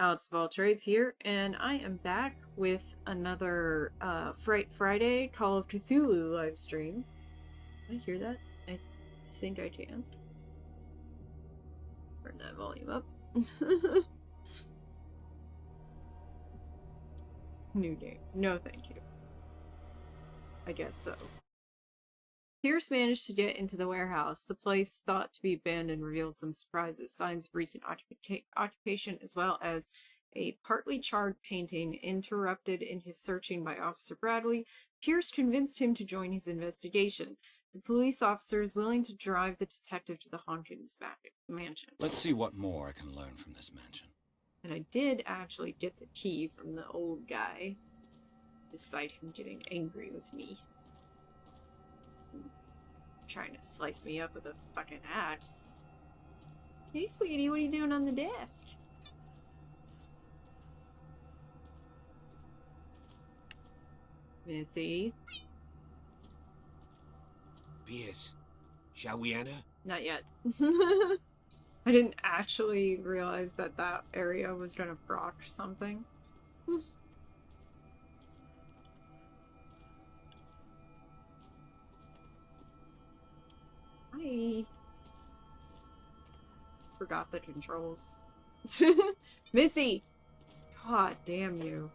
Alex of all trades here, and I am back with another Fright Friday Call of Cthulhu live stream. Can I hear that? I think I can. Turn that volume up. New game. No, thank you. I guess so. Pierce managed to get into the warehouse. The place, thought to be abandoned, revealed some surprises, signs of recent occupation, as well as a partly charred painting. Interrupted in his searching by Officer Bradley, Pierce convinced him to join his investigation. The police officer is willing to drive the detective to the Hawkins mansion. Let's see what more I can learn from this mansion. And I did actually get the key from the old guy, despite him getting angry with me. Trying to slice me up with a fucking axe. Hey, sweetie, what are you doing on the desk? Missy? Pierce, shall we enter? Not yet. I didn't actually realize that that area was gonna proc something. Hi. Forgot the controls. Missy! God damn you.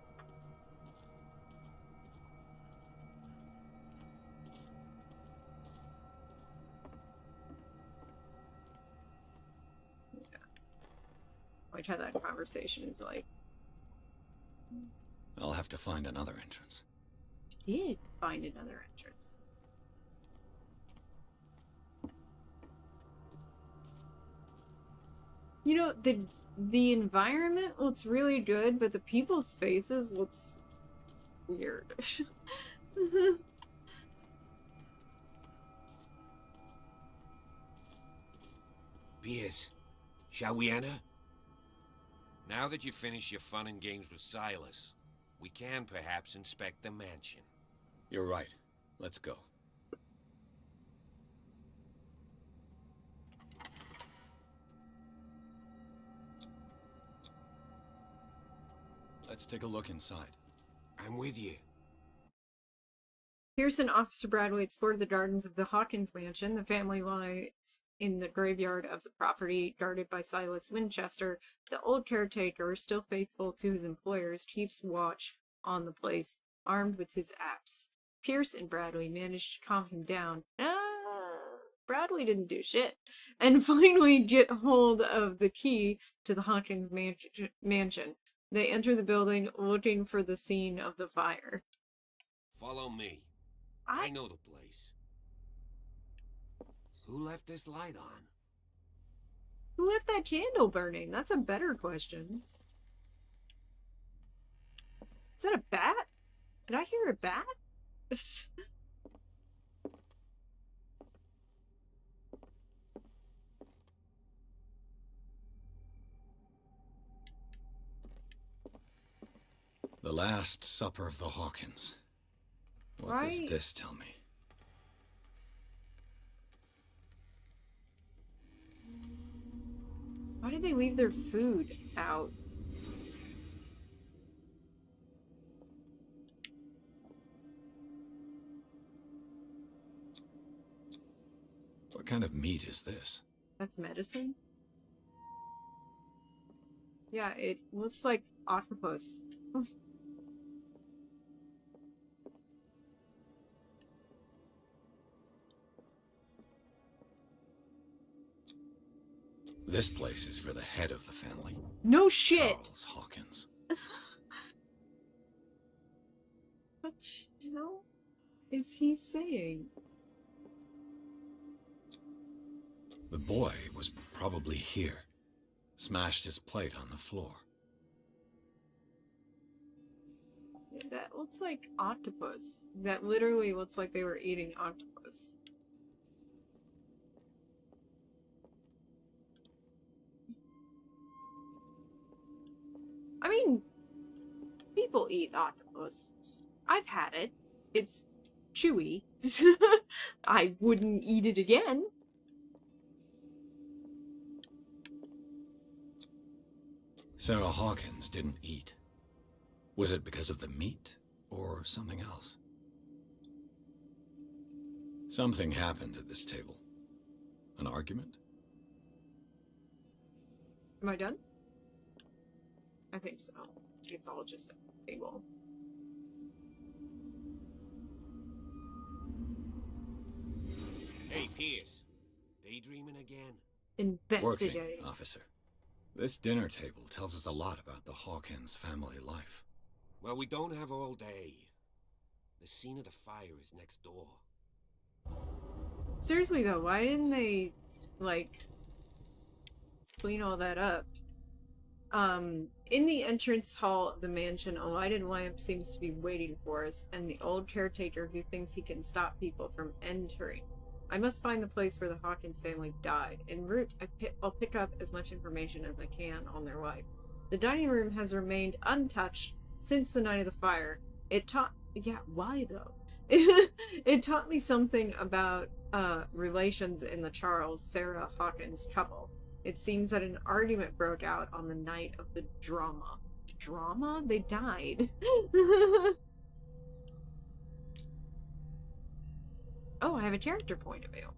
Yeah. I like how that conversation is like. I'll have to find another entrance. I did find another entrance. You know, the environment looks really good, but the people's faces looks weird. Pierce, shall we enter? Now that you've finished your fun and games with Silas, we can perhaps inspect the mansion. You're right. Let's go. Let's take a look inside. I'm with you. Pierce and Officer Bradley explored the gardens of the Hawkins mansion. The family lies in the graveyard of the property, guarded by Silas Winchester. The old caretaker, still faithful to his employers, keeps watch on the place, armed with his axe. Pierce and Bradley managed to calm him down. Bradley didn't do shit. And finally get hold of the key to the Hawkins mansion. They enter the building looking for the scene of the fire. Follow me. I know the place. Who left this light on? Who left that candle burning? That's a better question. Is that a bat? Did I hear a bat? The Last Supper of the Hawkins. What does this tell me? Why did they leave their food out? What kind of meat is this? That's medicine? Yeah, it looks like octopus. This place is for the head of the family. No shit! Charles Hawkins. What the hell is he saying? The boy was probably here. Smashed his plate on the floor. That looks like octopus. That literally looks like they were eating octopus. I mean, people eat octopus. I've had it. It's chewy. I wouldn't eat it again. Sarah Hawkins didn't eat. Was it because of the meat, or something else? Something happened at this table. An argument? Am I done? I think so. It's all just a table. Hey, Pierce. Daydreaming again? Investigate. Working, officer. This dinner table tells us a lot about the Hawkins family life. Well, we don't have all day. The scene of the fire is next door. Seriously though, why didn't they, like, clean all that up? In the entrance hall of the mansion, a lighted lamp seems to be waiting for us, and the old caretaker who thinks he can stop people from entering. I must find the place where the Hawkins family died. En route, I'll pick up as much information as I can on their life. The dining room has remained untouched since the night of the fire. It taught... Yeah, why though? It taught me something about relations in the Charles-Sarah Hawkins couple. It seems that an argument broke out on the night of the drama. Drama? They died. Oh, I have a character point of view.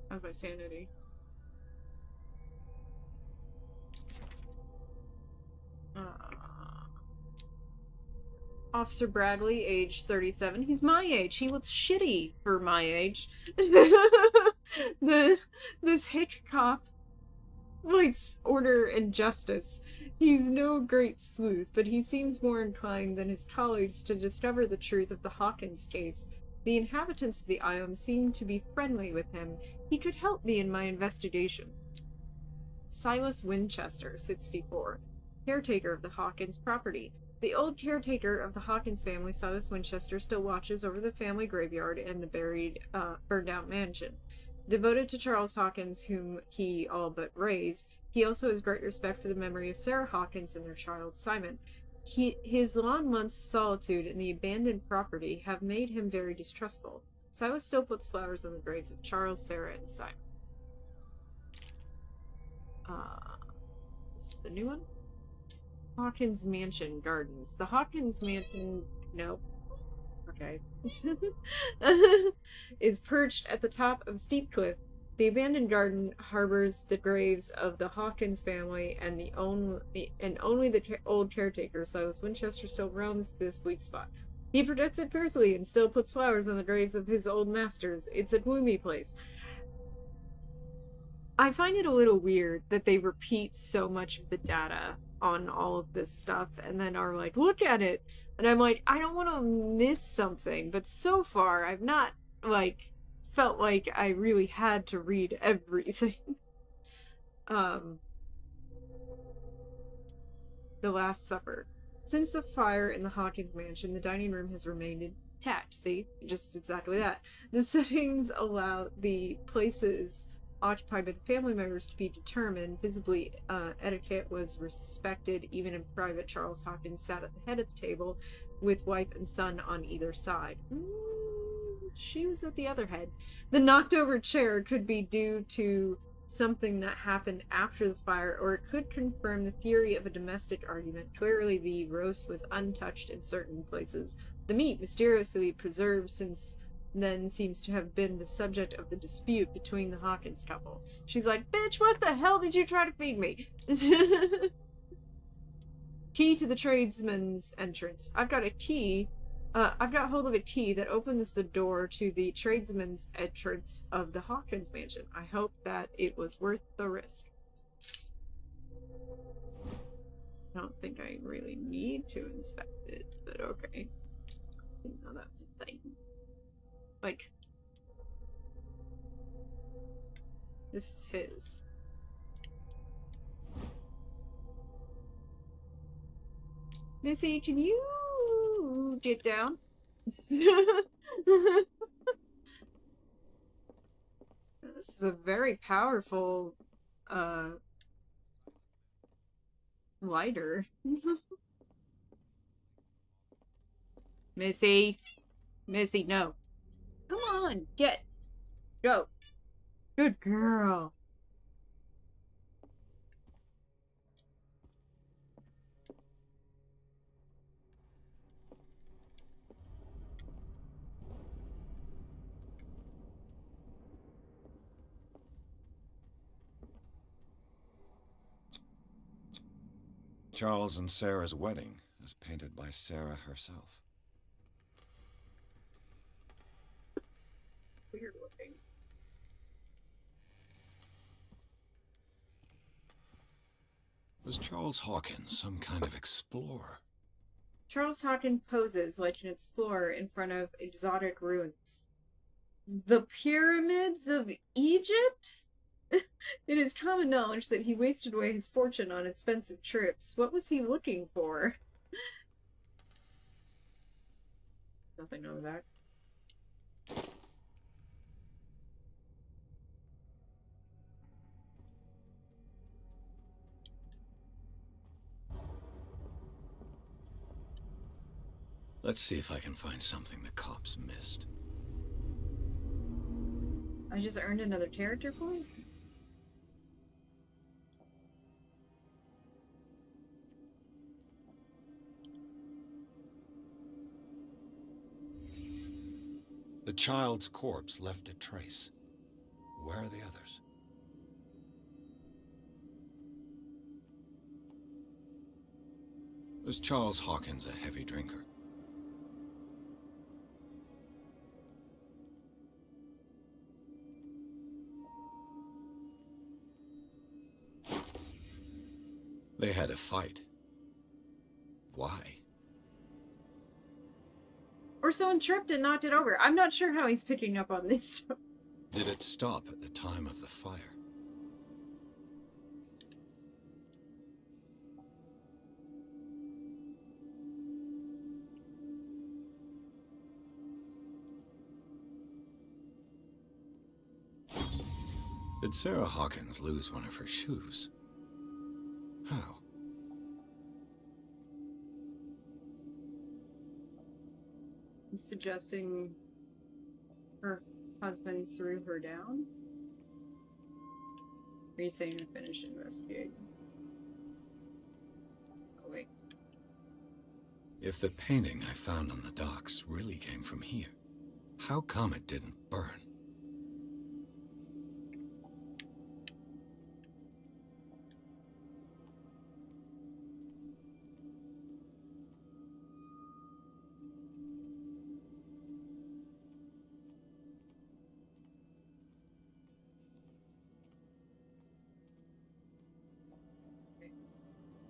How's my sanity? Officer Bradley, age 37. He's my age. He looks shitty for my age. This hick cop likes order and justice. He's no great sleuth, but he seems more inclined than his colleagues to discover the truth of the Hawkins case. The inhabitants of the island seem to be friendly with him. He could help me in my investigation. Silas Winchester, 64. Caretaker of the Hawkins property. The old caretaker of the Hawkins family, Silas Winchester, still watches over the family graveyard and the burned-out mansion. Devoted to Charles Hawkins, whom he all but raised, he also has great respect for the memory of Sarah Hawkins and their child, Simon. His long months of solitude in the abandoned property have made him very distrustful. Silas still puts flowers on the graves of Charles, Sarah, and Simon. This is the new one? Hawkins Mansion Gardens. The Hawkins Mansion... Nope. Okay. is perched at the top of a steep cliff. The abandoned garden harbors the graves of the Hawkins family, and only the old caretaker, Silas Winchester, still roams this bleak spot. He protects it fiercely and still puts flowers on the graves of his old masters. It's a gloomy place. I find it a little weird that they repeat so much of the data on all of this stuff and then are like, look at it. And I'm like, I don't want to miss something. But so far, I've not, like, felt like I really had to read everything. The Last Supper. Since the fire in the Hawkins mansion, the dining room has remained intact. See? Just exactly that. The settings allow the places occupied by the family members to be determined. Visibly, etiquette was respected. Even in private, Charles Hawkins sat at the head of the table with wife and son on either side. She was at the other head. The knocked over chair could be due to something that happened after the fire, or it could confirm the theory of a domestic argument. Clearly, the roast was untouched in certain places. The meat, mysteriously preserved since then, seems to have been the subject of the dispute between the Hawkins couple. She's like, bitch, what the hell did you try to feed me? Key to the tradesman's entrance. I've got hold of a key that opens the door to the tradesman's entrance of the Hawkins mansion. I hope that it was worth the risk. I don't think I really need to inspect it, but okay. Didn't know that's a thing. Like, this is his. Missy, can you get down? This is a very powerful, uh, lighter. Missy. Missy, no. Come on, go. Good girl. Charles and Sarah's wedding, as painted by Sarah herself. Weird looking. Was Charles Hawkins some kind of explorer? Charles Hawkins poses like an explorer in front of exotic ruins. The pyramids of Egypt? It is common knowledge that he wasted away his fortune on expensive trips. What was he looking for? Nothing over that. Let's see if I can find something the cops missed. I just earned another character point? The child's corpse left a trace. Where are the others? Was Charles Hawkins a heavy drinker? They had a fight. Why? Or someone tripped and knocked it over. I'm not sure how he's picking up on this stuff. Did it stop at the time of the fire? Did Sarah Hawkins lose one of her shoes? How? He's suggesting her husband threw her down? Or are you saying to finish investigating? Oh, wait. If the painting I found on the docks really came from here, how come it didn't burn?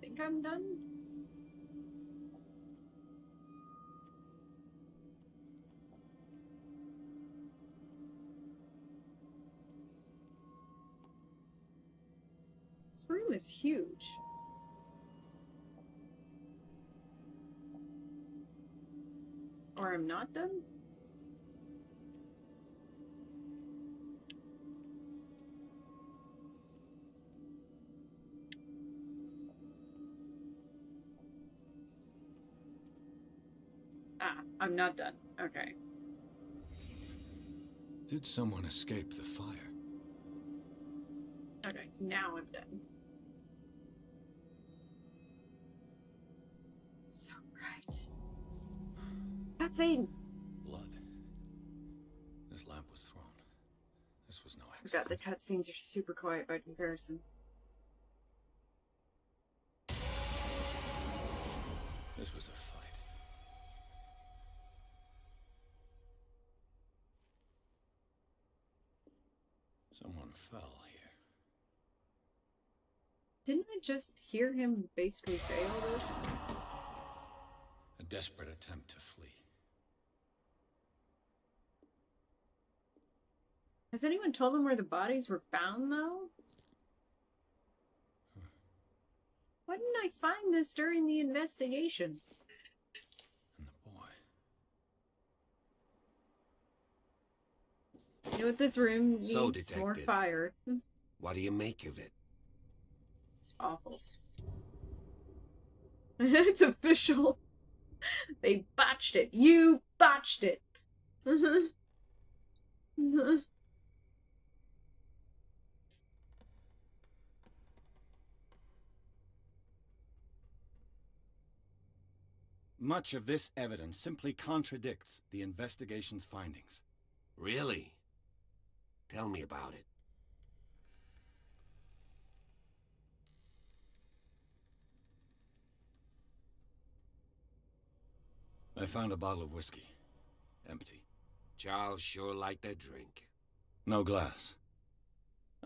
Think I'm done? This room is huge. Or I'm not done? Ah, I'm not done. Okay. Did someone escape the fire? Okay, now I'm done. So bright. Cutscene! Blood. This lamp was thrown. This was no Forgot accident. the cutscenes are super quiet by comparison. This was a fight. Someone fell here. Didn't I just hear him basically say all this? A desperate attempt to flee. Has anyone told him where the bodies were found, though? Why didn't I find this during the investigation? And the boy. know what this room needs? So, More Detective. fire. What do you make of it? It's awful. It's official. They botched it. You botched it. Much of this evidence simply contradicts the investigation's findings. Really? Tell me about it. I found a bottle of whiskey. Empty. Charles sure liked a drink. No glass.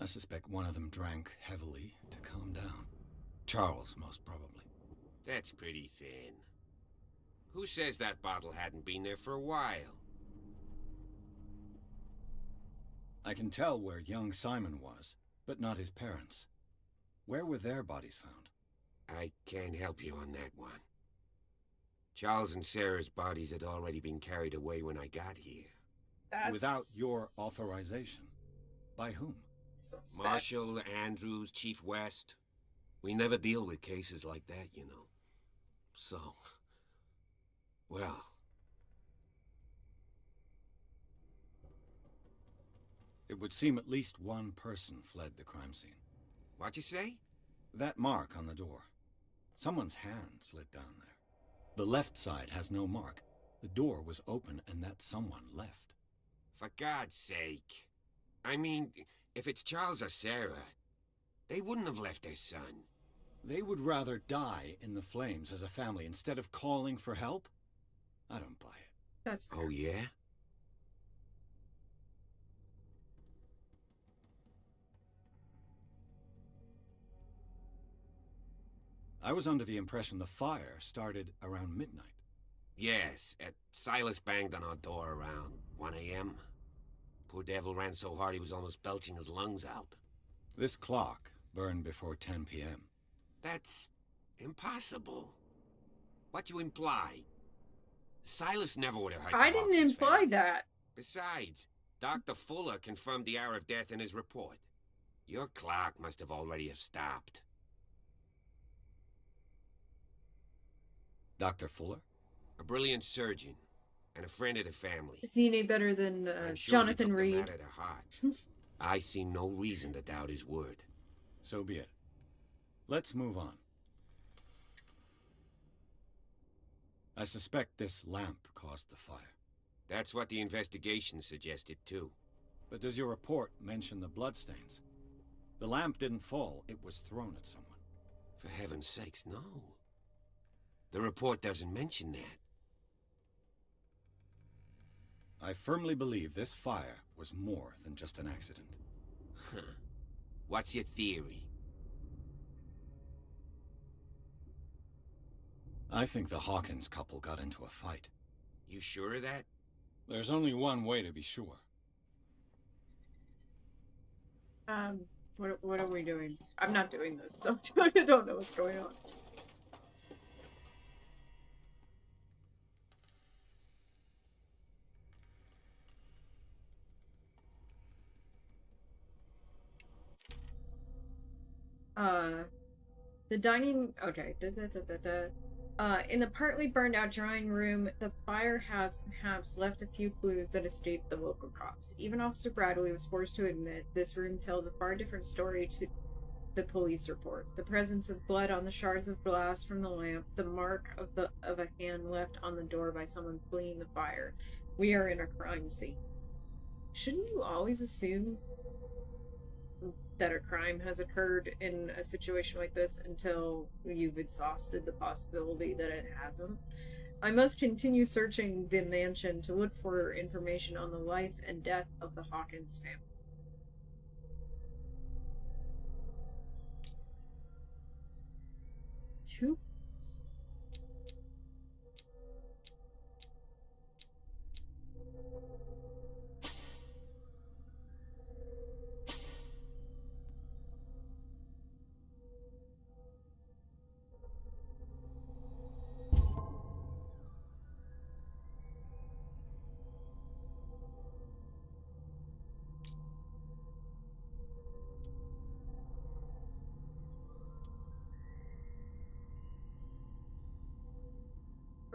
I suspect one of them drank heavily to calm down. Charles, most probably. That's pretty thin. Who says that bottle hadn't been there for a while? I can tell where young Simon was, but not his parents. Where were their bodies found? I can't help you on that one. Charles and Sarah's bodies had already been carried away when I got here. Without your authorization. By whom? Suspect. Marshall, Andrews, Chief West. We never deal with cases like that, you know. So... well... It would seem at least one person fled the crime scene. What you say? That mark on the door. Someone's hand slid down there. The left side has no mark. The door was open and that someone left. For God's sake. I mean, if it's Charles or Sarah, they wouldn't have left their son. They would rather die in the flames as a family instead of calling for help? I don't buy it. That's fair. Oh, yeah? I was under the impression the fire started around midnight. Yes, Silas banged on our door around 1 a.m. Poor devil ran so hard he was almost belching his lungs out. This clock burned before 10 p.m. That's impossible. What you imply? Silas never would have hurt I the didn't Hawkins imply family. that. Besides, Dr. Fuller confirmed the hour of death in his report. Your clock must have already have stopped. Dr. Fuller? A brilliant surgeon and a friend of the family. Is he any better than I'm sure Jonathan he took Reed? the matter to heart. I see no reason to doubt his word. So be it. Let's move on. I suspect this lamp caused the fire. That's what the investigation suggested, too. But does your report mention the bloodstains? The lamp didn't fall, it was thrown at someone. For heaven's sakes, no. The report doesn't mention that. I firmly believe this fire was more than just an accident. Huh. What's your theory? I think the Hawkins couple got into a fight. You sure of that? There's only one way to be sure. What are we doing? I'm not doing this, so I don't know what's going on. The dining... Okay. In the partly burned out drawing room, the fire has perhaps left a few clues that escaped the local cops. Even Officer Bradley was forced to admit this room tells a far different story to the police report. The presence of blood on the shards of glass from the lamp, the mark of a hand left on the door by someone fleeing the fire. We are in a crime scene. Shouldn't you always assume that a crime has occurred in a situation like this until you've exhausted the possibility that it hasn't? I must continue searching the mansion to look for information on the life and death of the Hawkins family. Two.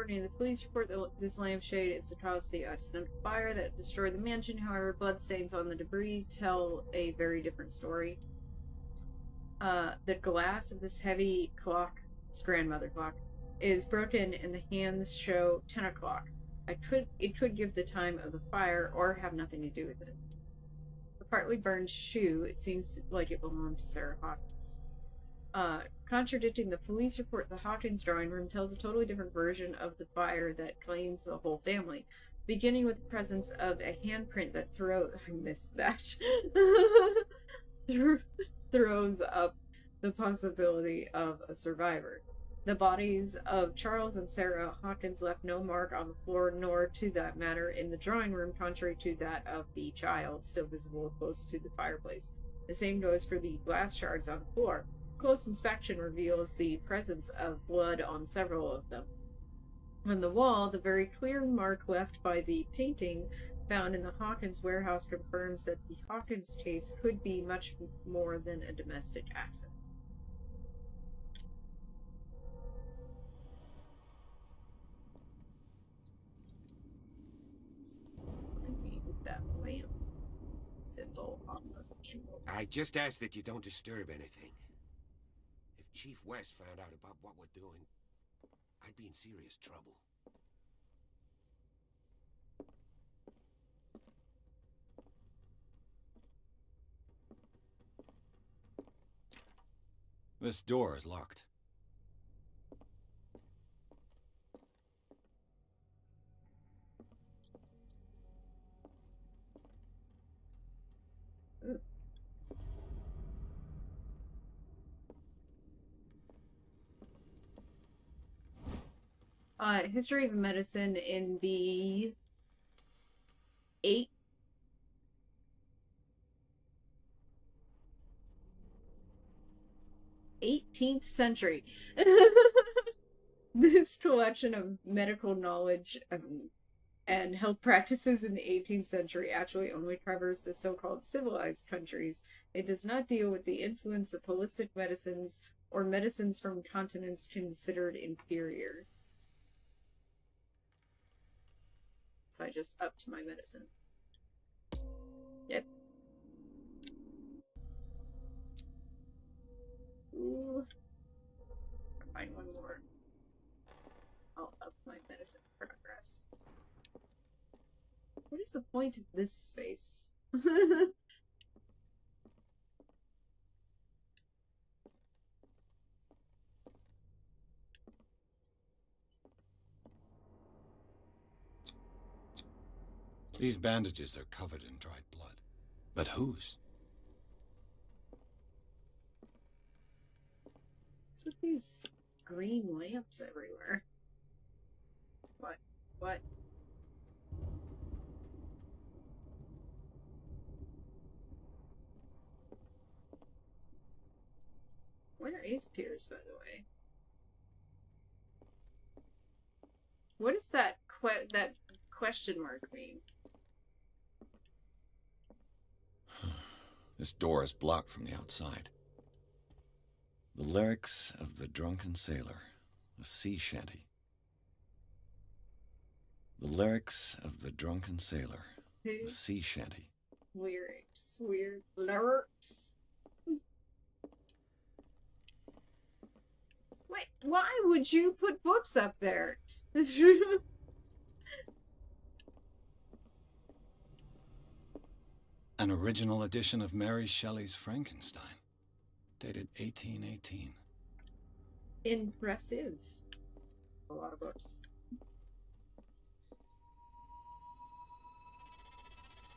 According to the police report, this lampshade is the cause of the accidental fire that destroyed the mansion. However, bloodstains on the debris tell a very different story. The glass of this heavy clock, its grandmother clock, is broken and the hands show 10 o'clock. It could give the time of the fire or have nothing to do with it. The partly burned shoe, it seems like it belonged to Sarah Hawkins. Contradicting the police report, the Hawkins drawing room tells a totally different version of the fire that claims the whole family, beginning with the presence of a handprint that I missed that. Throws up the possibility of a survivor. The bodies of Charles and Sarah Hawkins left no mark on the floor, nor, to that matter, in the drawing room, contrary to that of the child, still visible close to the fireplace. The same goes for the glass shards on the floor. Close inspection reveals the presence of blood on several of them. On the wall, the very clear mark left by the painting found in the Hawkins warehouse confirms that the Hawkins case could be much more than a domestic accident. That lamp symbol on the handle. I just ask that you don't disturb anything. If Chief West found out about what we're doing, I'd be in serious trouble. This door is locked. History of medicine in the 18th century. This collection of medical knowledge and health practices in the 18th century actually only covers the so-called civilized countries. It does not deal with the influence of holistic medicines or medicines from continents considered inferior. So I just upped my medicine. Yep. Ooh. I'll find one more. I'll up my medicine progress. What is the point of this space? These bandages are covered in dried blood. But whose? What's with these green lamps everywhere? What? What? Where is Piers, by the way? What does that question mark mean? This door is blocked from the outside. The lyrics of the drunken sailor, a sea shanty. The lyrics of the drunken sailor, a sea shanty. Lyrics. Weird lyrics. Wait, why would you put books up there? An original edition of Mary Shelley's Frankenstein, dated 1818. Impressive. A lot of books.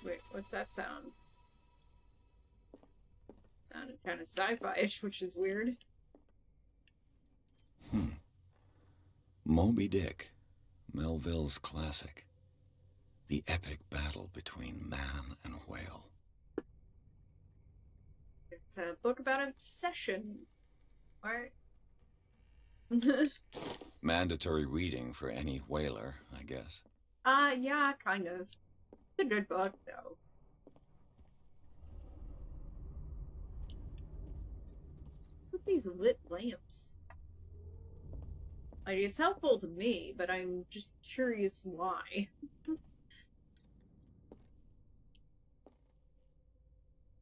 Wait, what's that sound? Sounded kind of sci-fi-ish, which is weird. Moby Dick, Melville's classic. The epic battle between man and whale. It's a book about obsession. Right? Mandatory reading for any whaler, I guess. Yeah, kind of. It's a good book, though. What's with these lit lamps? Like, it's helpful to me, but I'm just curious why.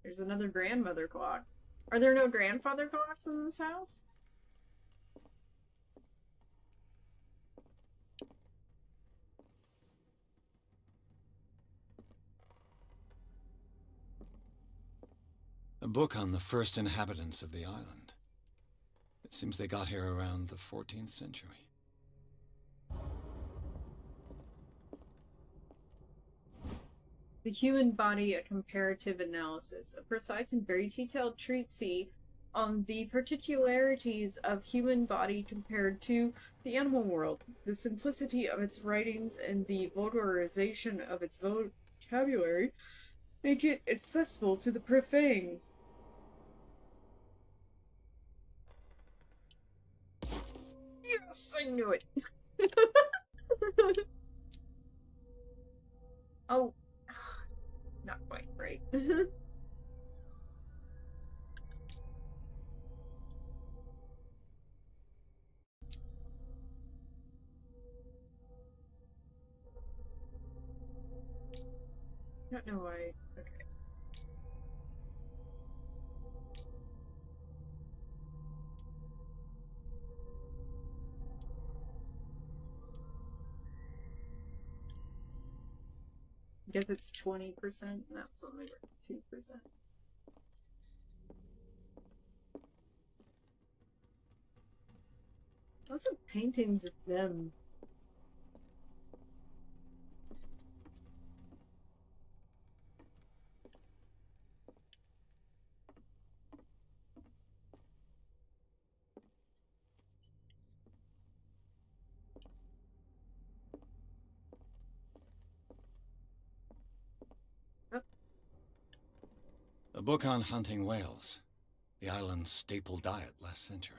There's another grandmother clock. Are there no grandfather clocks in this house? A book on the first inhabitants of the island. It seems they got here around the 14th century. The Human Body, a Comparative Analysis, a precise and very detailed treatise on the particularities of human body compared to the animal world, the simplicity of its writings and the vulgarization of its vocabulary make it accessible to the profane. Yes, I knew it. Oh, not quite right. I don't know why. Okay. I guess it's 20%, and that was only 2%. Lots of paintings of them. A book on hunting whales, the island's staple diet last century.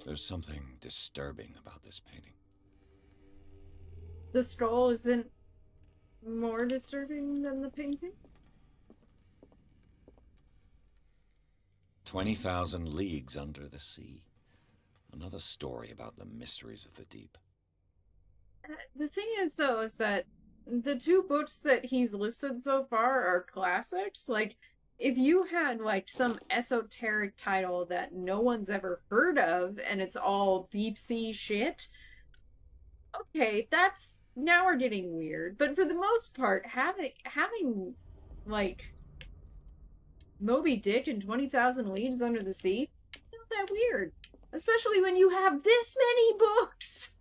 There's something disturbing about this painting. The skull isn't more disturbing than the painting? 20,000 leagues under the sea. Another story about the mysteries of the deep. The thing is, though, is that the two books that he's listed so far are classics. Like, if you had, like, some esoteric title that no one's ever heard of, and it's all deep sea shit, okay, that's... now we're getting weird. But for the most part, having like, Moby Dick and 20,000 Leagues Under the Sea, not that weird. Especially when you have this many books!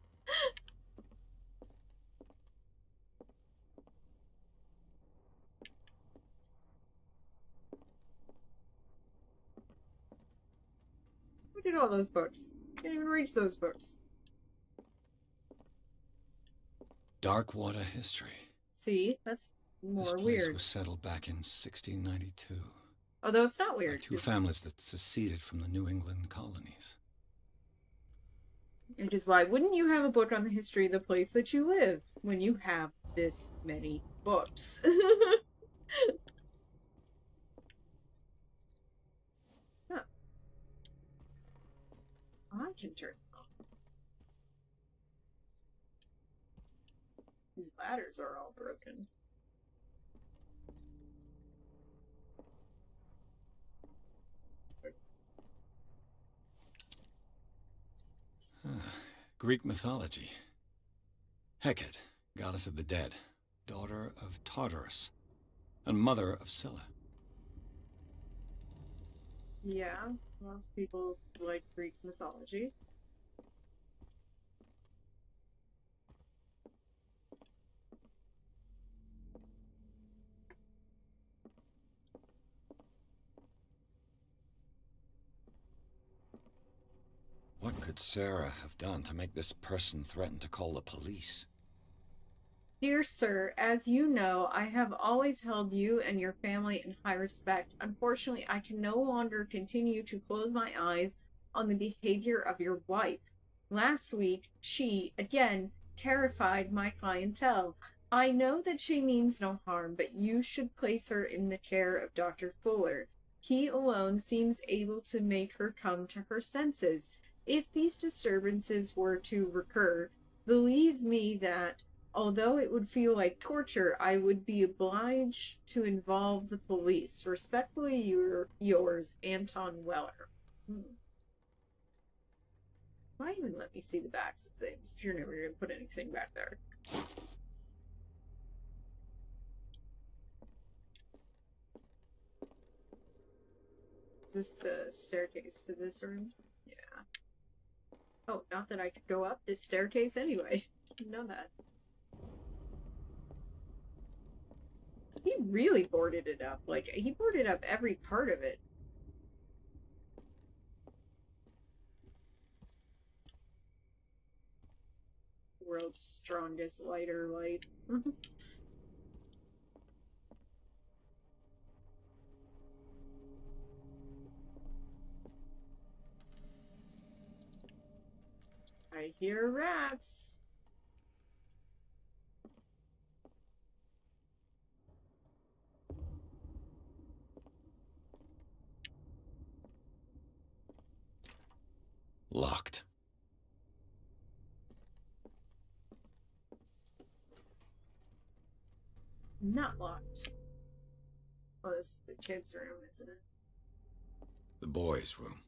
Look at all those books. Can't even reach those books. Dark water history. See? That's more this place weird. was settled back in 1692. Although it's not weird. By two families that seceded from the New England colonies. Which is why wouldn't you have a book on the history of the place that you live when you have this many books? Huh. I can turn them on. These ladders are all broken. Greek mythology. Hecate, goddess of the dead, daughter of Tartarus, and mother of Scylla. Yeah, most people like Greek mythology. What could Sarah have done to make this person threaten to call the police? Dear sir, as you know, I have always held you and your family in high respect. Unfortunately, I can no longer continue to close my eyes on the behavior of your wife. Last week, she, again, terrified my clientele. I know that she means no harm, but you should place her in the care of Dr. Fuller. He alone seems able to make her come to her senses. If these disturbances were to recur, believe me that, although it would feel like torture, I would be obliged to involve the police. Respectfully, yours, Anton Weller. Why even let me see the backs of things if you're never going to put anything back there? Is this the staircase to this room? Yeah. Oh, not that I could go up this staircase anyway. Didn't know that. He really boarded it up. Like, he boarded up every part of it. World's strongest lighter light. I hear rats. Locked. Not locked. Oh, this is the kids' room, isn't it? The boys' room.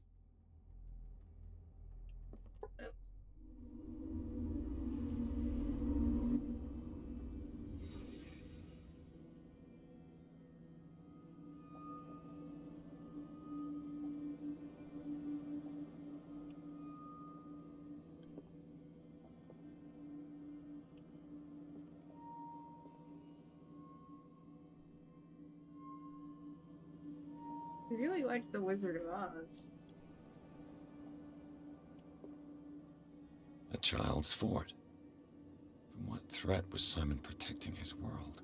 I really liked The Wizard of Oz. A child's fort. From what threat was Simon protecting his world?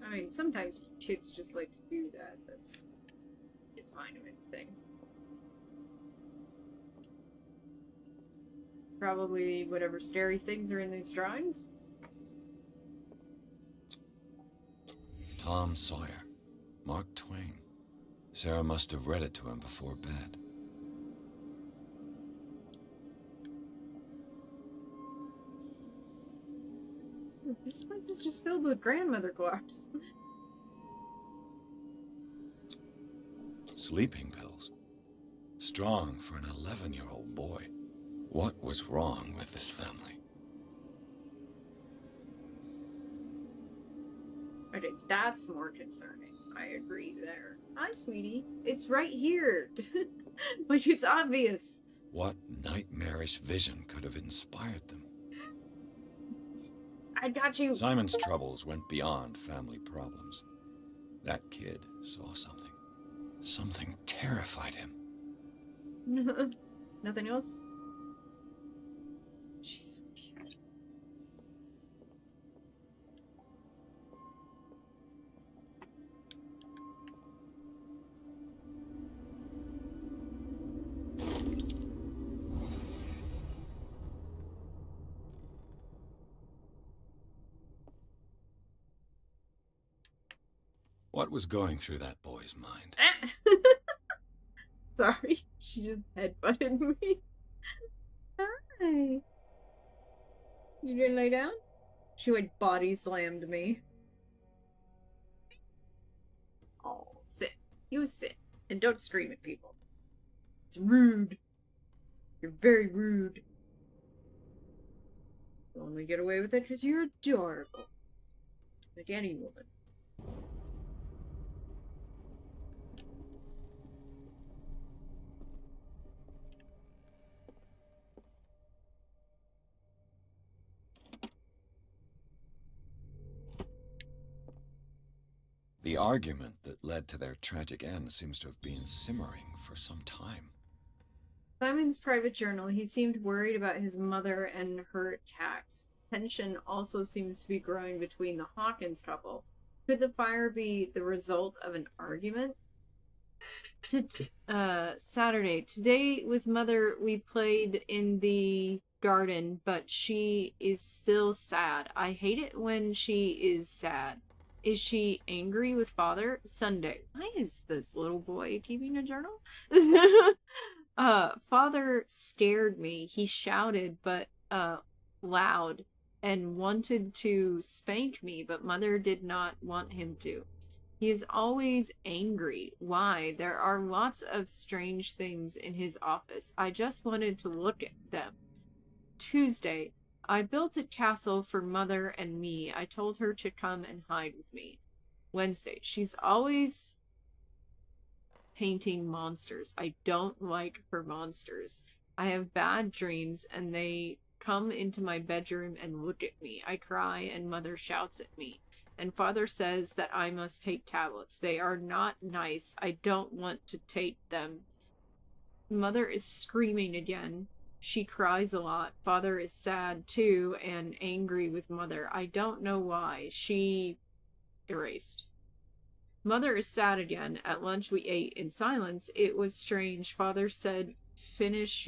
I mean, sometimes kids just like to do that. That's a sign of anything. Probably whatever scary things are in these drawings. Tom Sawyer. Mark Twain. Sarah must have read it to him before bed. This place is just filled with grandmother clocks. Sleeping pills. Strong for an 11-year-old boy. What was wrong with this family? Okay, that's more concerning. I agree there. Hi, sweetie. It's right here. Like, it's obvious. What nightmarish vision could have inspired them? I got you. Simon's troubles went beyond family problems. That kid saw something. Something terrified him. Nothing else? She's so cute. What was going through that boy's mind? Sorry, she just headbutted me. Hi. You didn't lay down? She like body slammed me. Oh, sit. You sit. And don't scream at people. It's rude. You're very rude. You only get away with it because you're adorable. Like any woman. The argument that led to their tragic end seems to have been simmering for some time. Simon's private journal. He seemed worried about his mother and her attacks. Tension also seems to be growing between the Hawkins couple. Could the fire be the result of an argument? Saturday. Today with Mother we played in the garden, but she is still sad. I hate it when she is sad. Is she angry with Father? Sunday. Why is this little boy keeping a journal? Father scared me. He shouted, but loud, and wanted to spank me, but Mother did not want him to. He is always angry. Why? There are lots of strange things in his office. I just wanted to look at them. Tuesday. I built a castle for Mother and me. I told her to come and hide with me. Wednesday. She's always painting monsters. I don't like her monsters. I have bad dreams and they come into my bedroom and look at me. I cry and Mother shouts at me. And Father says that I must take tablets. They are not nice. I don't want to take them. Mother is screaming again. She cries a lot. Father is sad too and angry with Mother. I don't know why. She erased. Mother is sad again. At lunch we ate in silence. It was strange. Father said, finish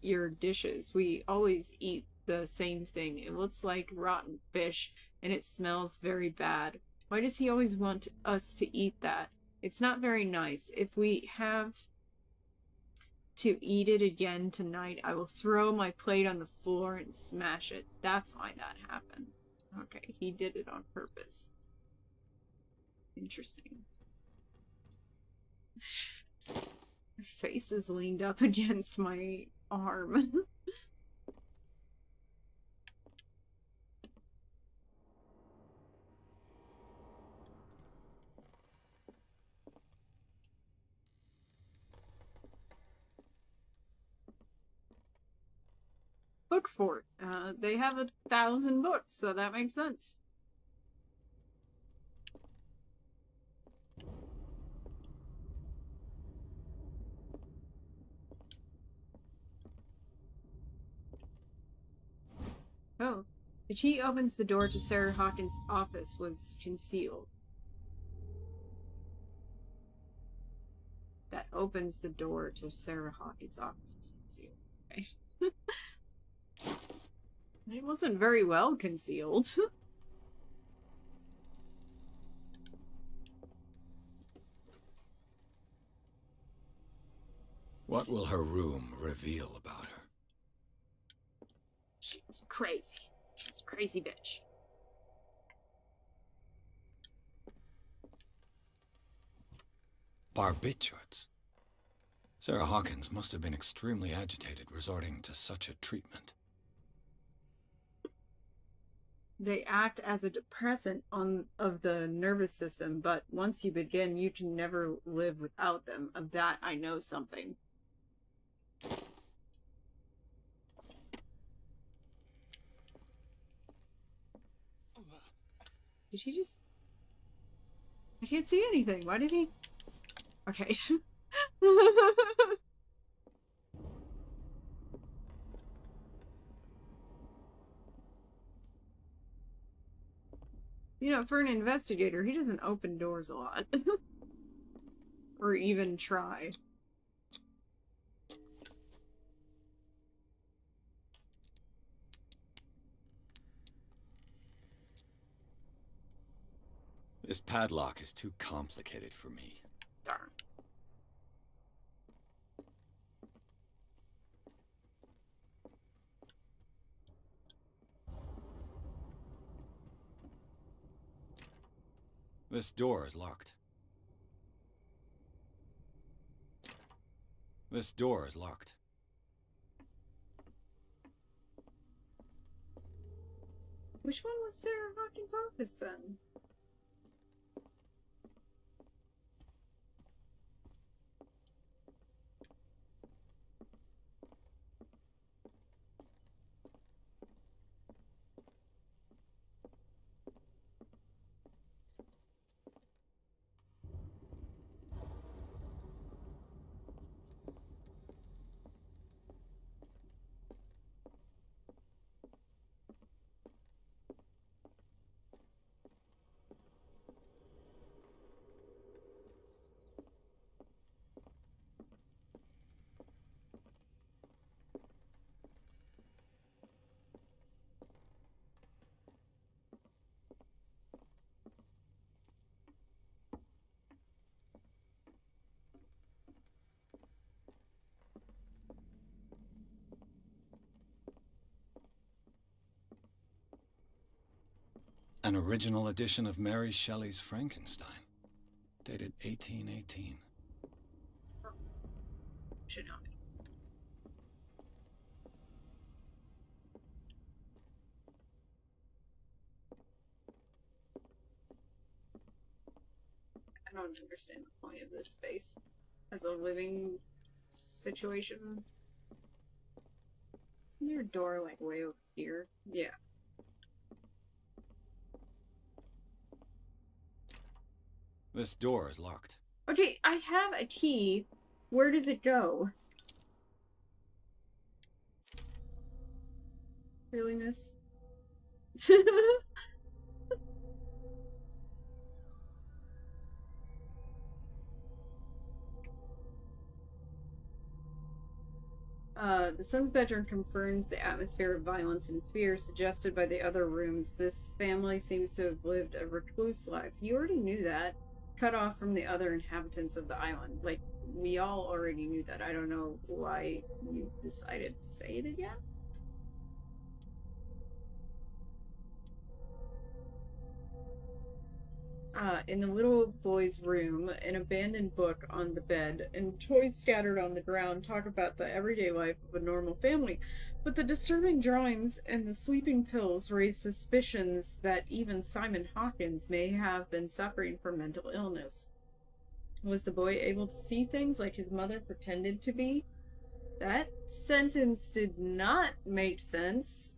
your dishes. We always eat the same thing. It looks like rotten fish and it smells very bad. Why does he always want us to eat that? It's not very nice. If we have to eat it again tonight, I will throw my plate on the floor and smash it. That's why that happened. Okay, he did it on purpose. Interesting. Her face is leaned up against my arm. Book fort. They have 1,000 books, so that makes sense. Oh. The key opens the door to Sarah Hawkins' office was concealed. That opens the door to Sarah Hawkins' office was concealed. Okay. It wasn't very well concealed. What will her room reveal about her? She's crazy. She's a crazy bitch. Barbiturates. Sarah Hawkins must have been extremely agitated resorting to such a treatment. They act as a depressant of the nervous system, but once you begin, you can never live without them. Of that, I know something. Did he just... I can't see anything. Why did he... Okay. You know, for an investigator, he doesn't open doors a lot. Or even try. This padlock is too complicated for me. Darn. This door is locked. This door is locked. Which one was Sarah Hawkins' office then? An original edition of Mary Shelley's Frankenstein, dated 1818. Should not be. I don't understand the point of this space as a living situation. Isn't there a door like way over here? Yeah. This door is locked. Okay, I have a key. Where does it go? Really, miss? The son's bedroom confirms the atmosphere of violence and fear suggested by the other rooms. This family seems to have lived a recluse life. You already knew that. Cut off from the other inhabitants of the island. Like, we all already knew that. I don't know why you decided to say it again. In the little boy's room, an abandoned book on the bed, and toys scattered on the ground talk about the everyday life of a normal family. But the disturbing drawings and the sleeping pills raise suspicions that even Simon Hawkins may have been suffering from mental illness. Was the boy able to see things like his mother pretended to be? That sentence did not make sense.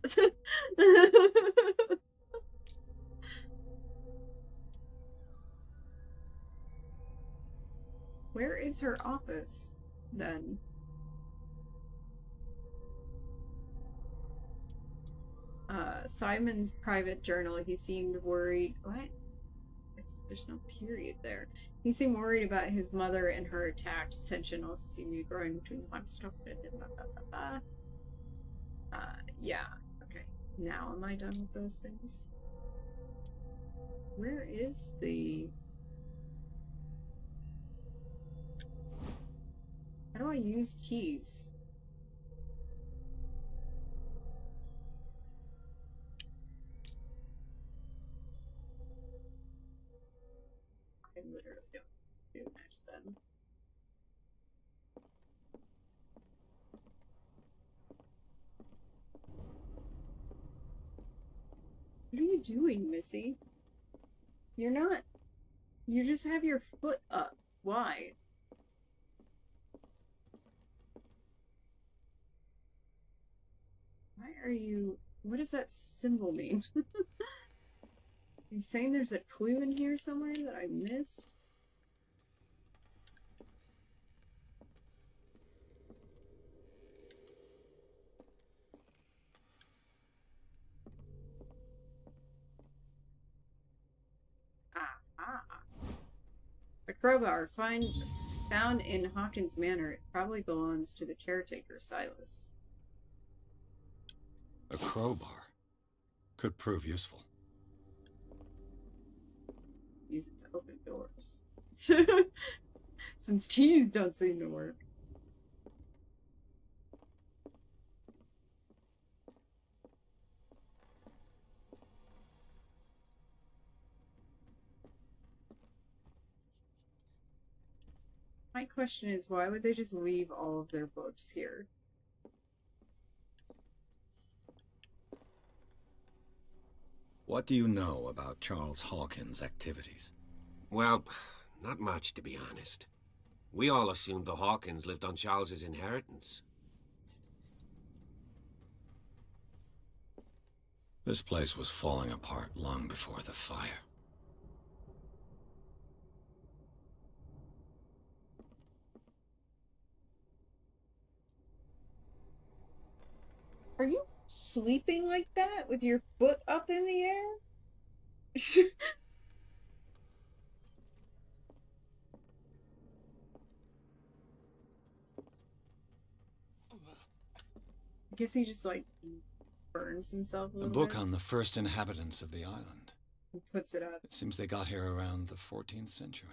Where is her office, then? Simon's private journal, he seemed worried. What? There's no period there. He seemed worried about his mother and her attacks. Tension also seemed to be growing between the hot stuff. Yeah. Okay. Now am I done with those things? Where is the... How do I use keys? I literally don't do next then. What are you doing, Missy? You're not... You just have your foot up. Why? Why are you... What does that symbol mean? Are you saying there's a clue in here somewhere that I missed? Ah. A crowbar found in Hawkins Manor. It probably belongs to the caretaker, Silas. A crowbar could prove useful. Use it to open doors. Since keys don't seem to work. My question is, why would they just leave all of their books here? What do you know about Charles Hawkins' activities? Well, not much, to be honest. We all assumed the Hawkins lived on Charles's inheritance. This place was falling apart long before the fire. Are you sleeping like that with your foot up in the air? I guess he just like burns himself a A little book bit. on the first inhabitants of the island. And puts it up. It seems they got here around the 14th century.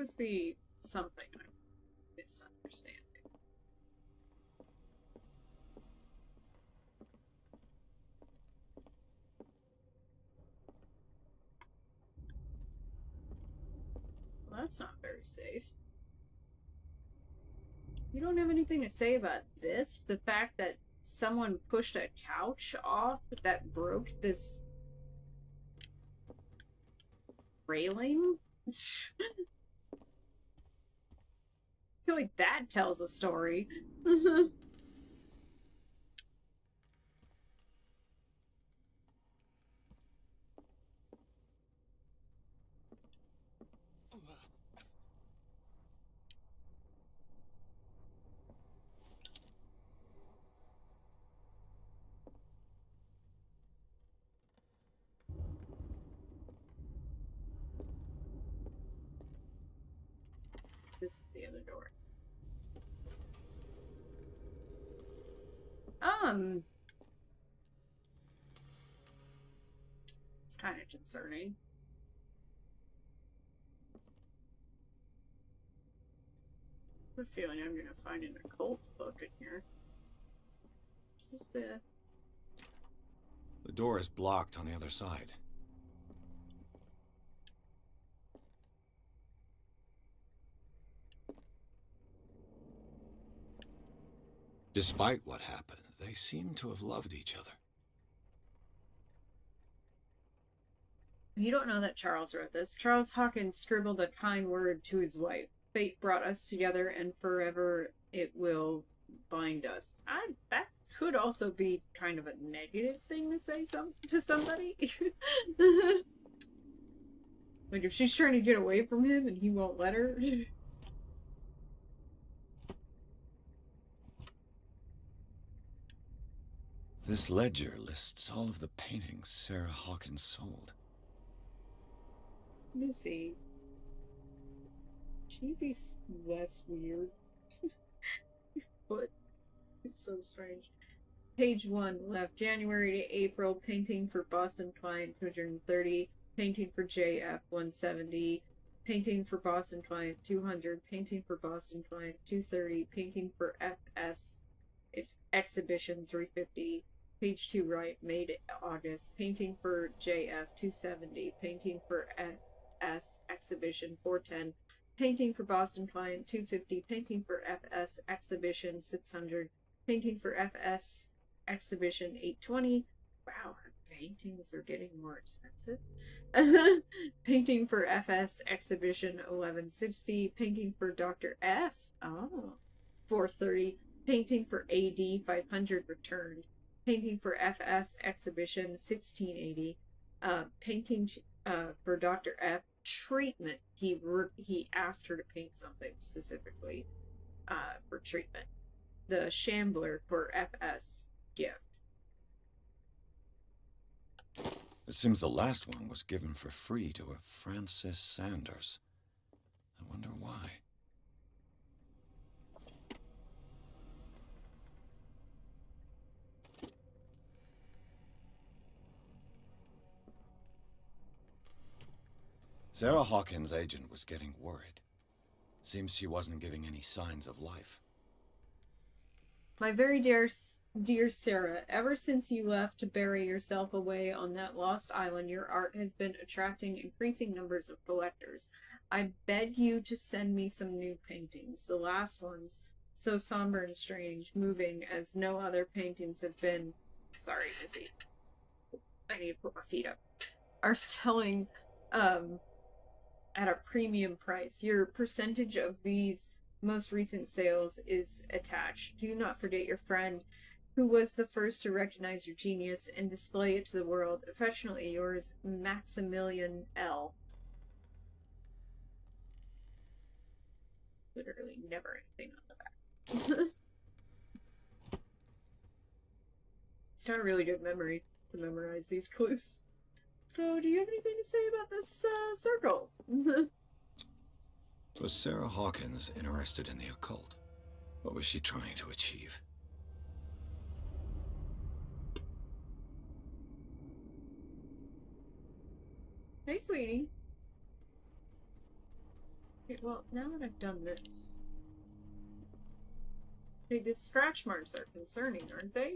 Must be something I'm misunderstanding. Well, that's not very safe. You don't have anything to say about this? The fact that someone pushed a couch off that broke this railing? I feel like that tells a story. This is the other door. It's kind of concerning. I have a feeling I'm gonna find an occult book in here. Is this the... The door is blocked on the other side. Despite what happened, they seem to have loved each other. You don't know that Charles wrote this. Charles Hawkins scribbled a kind word to his wife. Fate brought us together, and forever it will bind us. That could also be kind of a negative thing to say to somebody. Like if she's trying to get away from him and he won't let her. This ledger lists all of the paintings Sarah Hawkins sold. Let me see. Can you be less weird? What? It's so strange. Page 1, left. January to April. Painting for Boston Client 230. Painting for JF 170. Painting for Boston Client 200. Painting for Boston Client 230. Painting for FS Exhibition 350. Page 2 right. Made August. Painting for JF 270. Painting for FS Exhibition 410. Painting for Boston Client 250. Painting for FS Exhibition 600. Painting for FS Exhibition 820. Wow, her paintings are getting more expensive. Painting for FS Exhibition 1160. Painting for Dr. F. Oh, 430. Painting for AD 500 returned. Painting for FS Exhibition 1680. Painting for Dr. F. Treatment. He asked her to paint something specifically for treatment. The Shambler for FS gift. It seems the last one was given for free to a Francis Sanders. I wonder why. Sarah Hawkins' agent was getting worried. Seems she wasn't giving any signs of life. My very dear Sarah, ever since you left to bury yourself away on that lost island, your art has been attracting increasing numbers of collectors. I beg you to send me some new paintings. The last ones, so somber and strange, moving as no other paintings have been. Sorry, Izzy. I need to put my feet up. Are selling at a premium price. Your percentage of these most recent sales is attached. Do not forget your friend who was the first to recognize your genius and display it to the world. Affectionately yours, Maximilian L. Literally never anything on the back. It's not a really good memory to memorize these clues. So, do you have anything to say about this circle? Was Sarah Hawkins interested in the occult? What was she trying to achieve? Hey, sweetie. Okay, well, now that I've done this... Okay, these scratch marks are concerning, aren't they?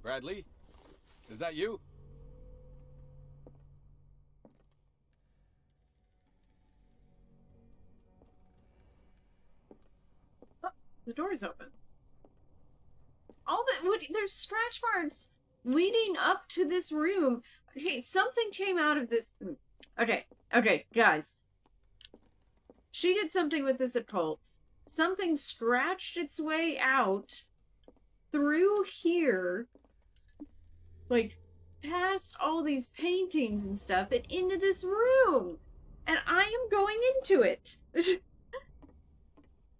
Bradley? Is that you? Oh, the door's open. There's scratch marks leading up to this room. Okay, something came out of this. Okay, guys. She did something with this occult. Something scratched its way out through here, like past all these paintings and stuff, and into this room. And I am going into it.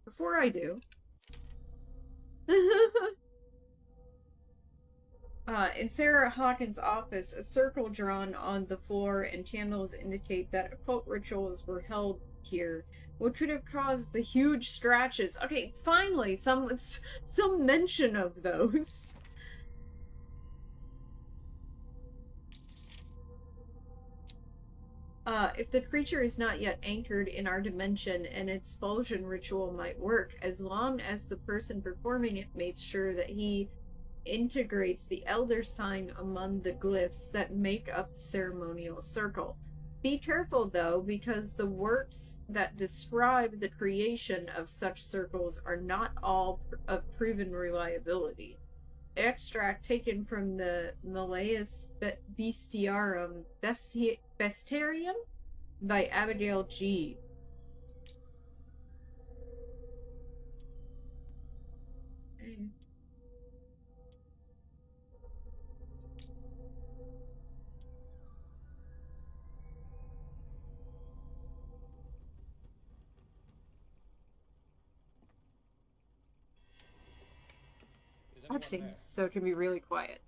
Before I do. In Sarah Hawkins' office, a circle drawn on the floor and candles indicate that occult rituals were held here. What could have caused the huge scratches? Okay, finally, some mention of those. If the creature is not yet anchored in our dimension, an expulsion ritual might work, as long as the person performing it makes sure that he integrates the elder sign among the glyphs that make up the ceremonial circle. Be careful, though, because the works that describe the creation of such circles are not all of proven reliability. Extract taken from the Malleus Bestiarium by Abigail G. Cutscenes, so it can be really quiet.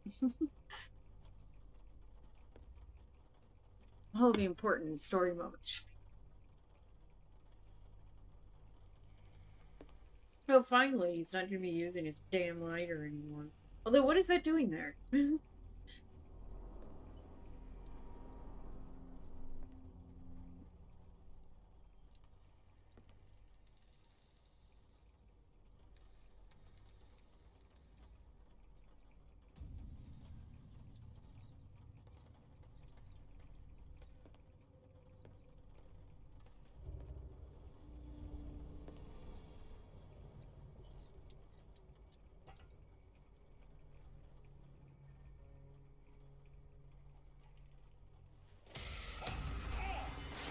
All the important story moments. Oh, finally, he's not going to be using his damn lighter anymore. Although, what is that doing there?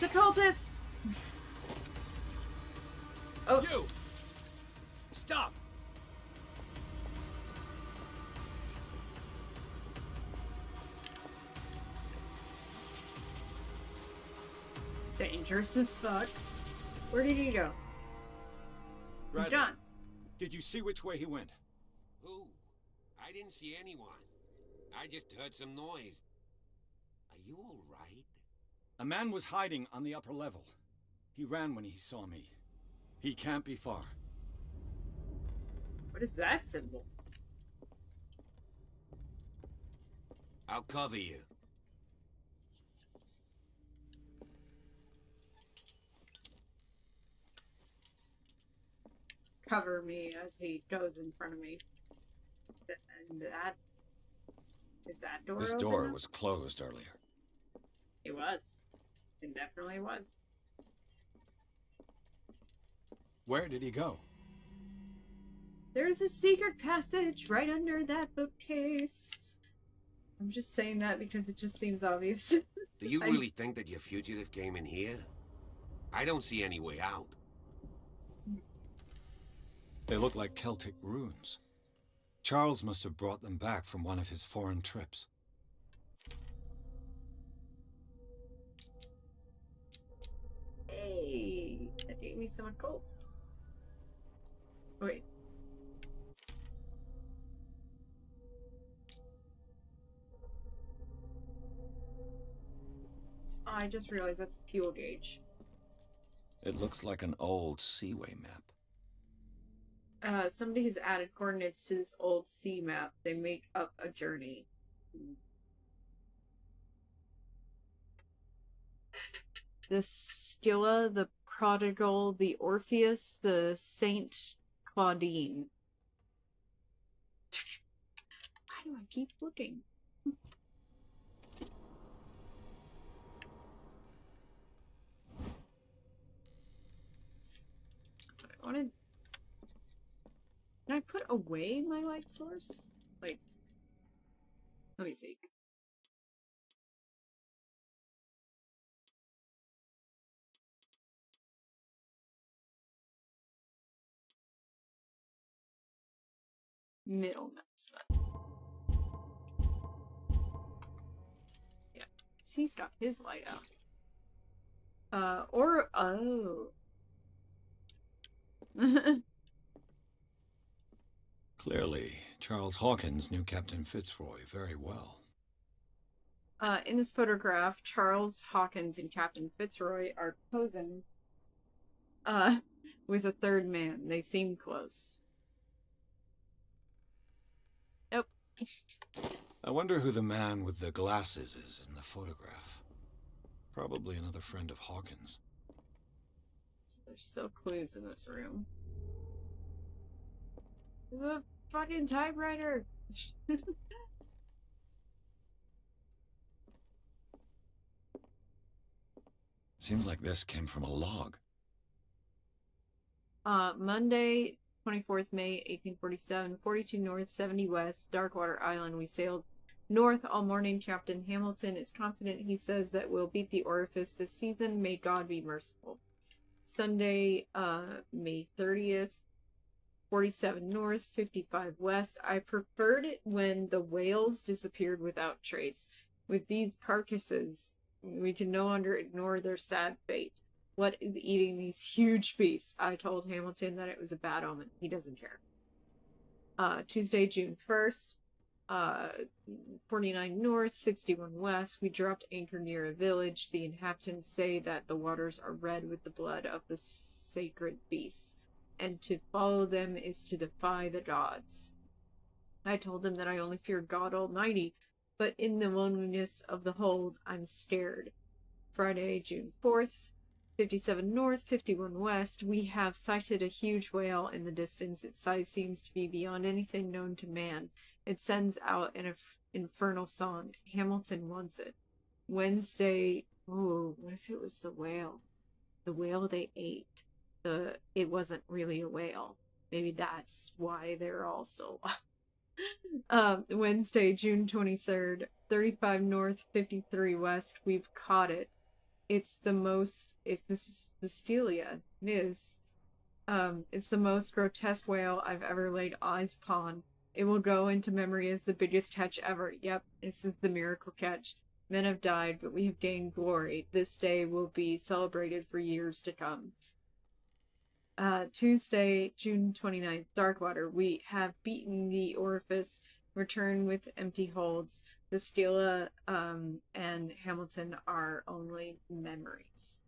The cultists! Oh. You! Stop! Dangerous as fuck. Where did he go? Bradley, He's gone. did you see which way he went? Who? I didn't see anyone. I just heard some noise. Are you all right? A man was hiding on the upper level. He ran when he saw me. He can't be far. What is that symbol? I'll cover you. Cover me as he goes in front of me. And that... Is that door This open door now? was closed earlier. It was. It definitely was. Where did he go? There's a secret passage right under that bookcase. I'm just saying that because it just seems obvious. Do you really think that your fugitive came in here? I don't see any way out. They look like Celtic runes. Charles must have brought them back from one of his foreign trips. Yay! That gave me some occult. Wait. I just realized that's a fuel gauge. It looks like an old seaway map. Somebody has added coordinates to this old sea map. They make up a journey. The Scylla, the Prodigal, the Orpheus, the Saint Claudine. Why do I keep looking? I wanted... Can I put away my light source? Like, let me see. Middle mouse button. Yeah, because he's got his light out. Oh. Clearly, Charles Hawkins knew Captain Fitzroy very well. In this photograph, Charles Hawkins and Captain Fitzroy are posing with a third man. They seem close. Nope. I wonder who the man with the glasses is in the photograph. Probably another friend of Hawkins. So there's still clues in this room. The fucking typewriter! Seems like this came from a log. Monday, 24th May, 1847, 42 North, 70 West, Darkwater Island. We sailed north all morning. Captain Hamilton is confident. He says that we'll beat the Orifice this season. May God be merciful. Sunday, May 30th, 47 North, 55 West. I preferred it when the whales disappeared without trace. With these carcasses, we can no longer ignore their sad fate. What is eating these huge beasts? I told Hamilton that it was a bad omen. He doesn't care. Tuesday, June 1st, 49 North, 61 West. We dropped anchor near a village. The inhabitants say that the waters are red with the blood of the sacred beasts, and to follow them is to defy the gods. I told them that I only fear God Almighty, but in the loneliness of the hold, I'm scared. Friday, June 4th, 57 North, 51 West. We have sighted a huge whale in the distance. Its size seems to be beyond anything known to man. It sends out an infernal song. Hamilton wants it. Wednesday, ooh, what if it was the whale? The whale they ate. It wasn't really a whale. Maybe that's why they're all still alive. Wednesday, June 23rd, 35 North, 53 West. We've caught it. This is the Scylla. It is. It's the most grotesque whale I've ever laid eyes upon. It will go into memory as the biggest catch ever. Yep, this is the miracle catch. Men have died, but we have gained glory. This day will be celebrated for years to come. Tuesday, June 29th, Darkwater. We have beaten the Orifice. Return with empty holds. The Scylla and Hamilton are only memories.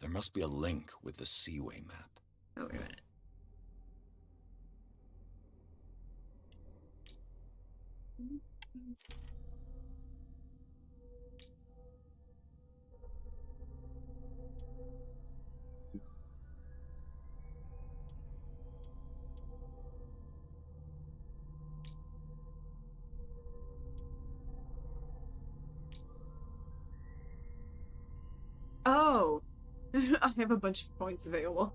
There must be a link with the Seaway map. Oh, wait a minute. Oh! I have a bunch of points available.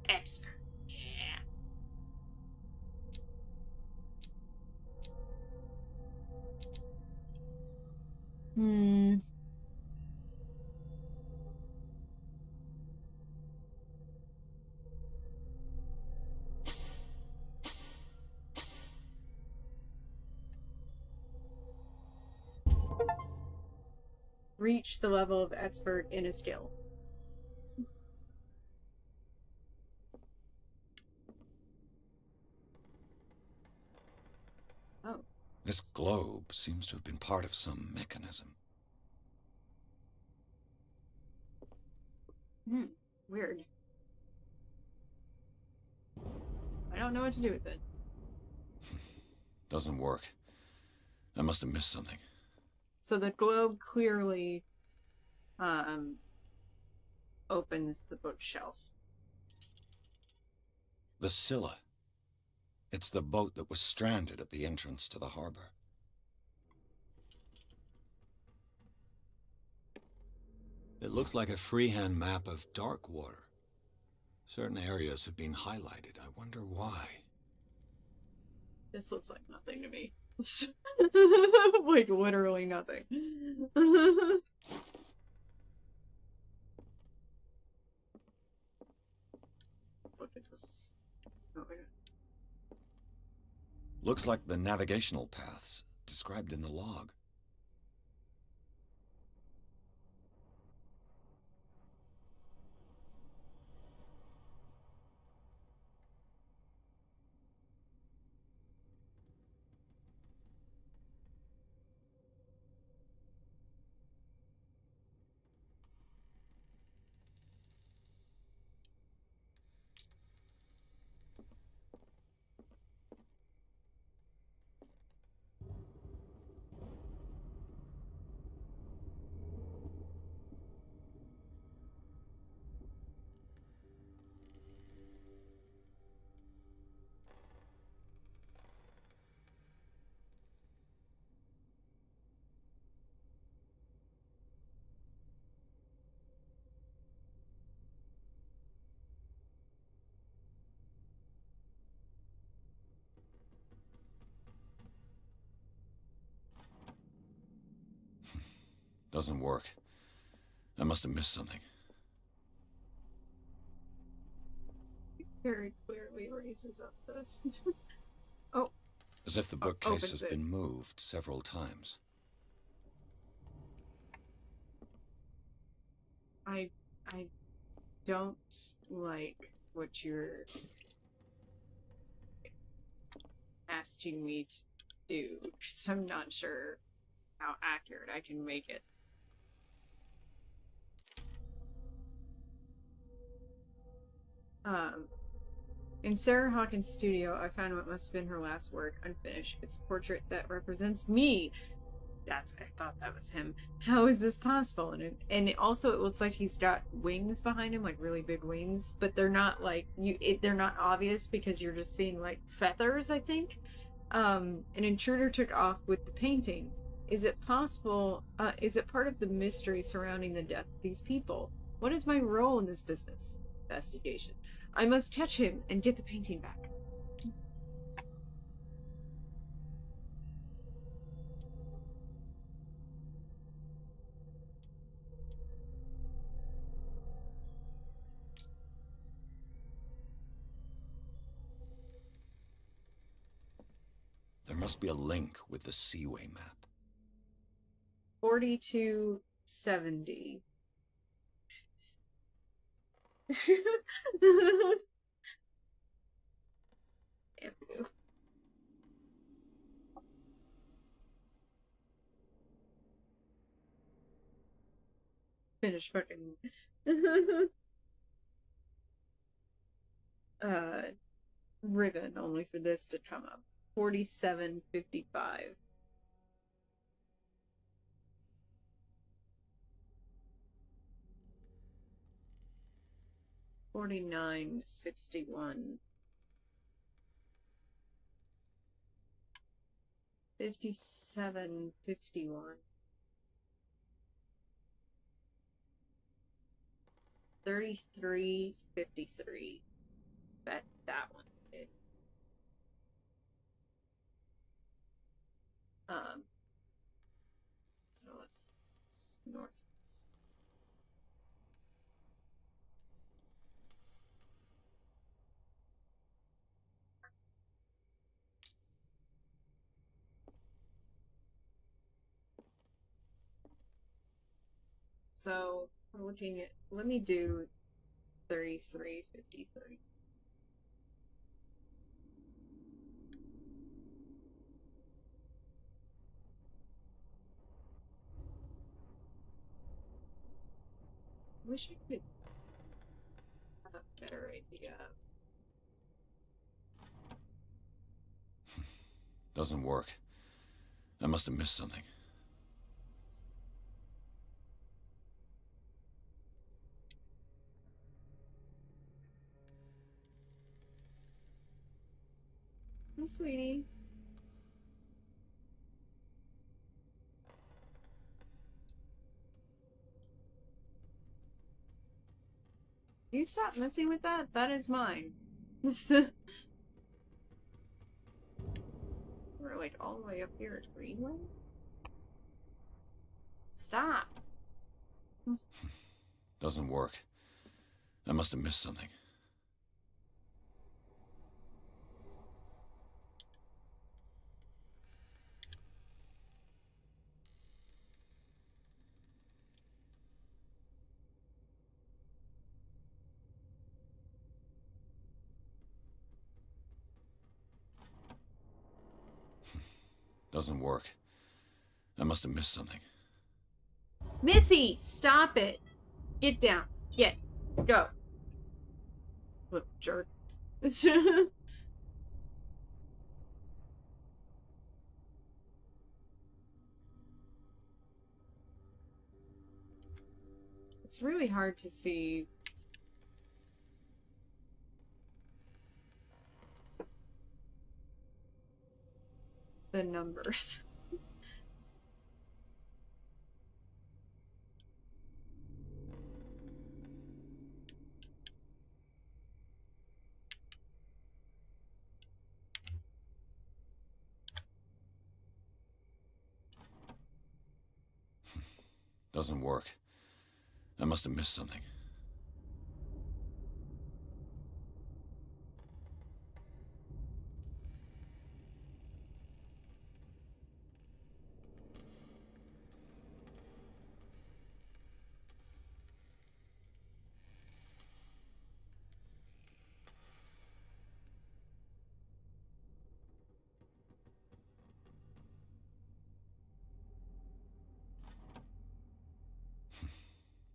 Expert. Yeah. reach the level of expert in a skill. Oh. This globe seems to have been part of some mechanism. Weird. I don't know what to do with it. Doesn't work. I must have missed something. So the globe clearly opens the bookshelf. The Scylla. It's the boat that was stranded at the entrance to the harbor. It looks like a freehand map of dark water. Certain areas have been highlighted. I wonder why. This looks like nothing to me. Like, literally nothing. Let's look at this. Oh, my God. Looks like the navigational paths described in the log. Doesn't work. I must have missed something. Very clearly raises up this. Oh. As if the bookcase has Opens it. been moved several times. I don't like what you're asking me to do, because I'm not sure how accurate I can make it. In Sarah Hawkins' studio, I found what must have been her last work, unfinished. It's a portrait that represents me. I thought that was him. How is this possible? And it also, it looks like he's got wings behind him, like really big wings, but they're not like they're not obvious because you're just seeing like feathers, I think. An intruder took off with the painting. Is it possible? Is it part of the mystery surrounding the death of these people? What is my role in this business? Investigation. I must catch him and get the painting back. There must be a link with the Seaway map. 4270. Finish fucking ribbon only for this to come up. 4755. $49.61. 57.51. 33.53. Bet that one did. So let's northwest. So we're looking at. Let me do 33, 53. I wish I could have a better idea. Doesn't work. I must have missed something. Oh, sweetie. You stop messing with that? That is mine. We're like all the way up here at Greenway? Stop. Doesn't work. I must have missed something. Doesn't work. I must have missed something. Missy, stop it. Get down. Get. Go. Look, jerk. It's really hard to see the numbers. Doesn't work. I must have missed something.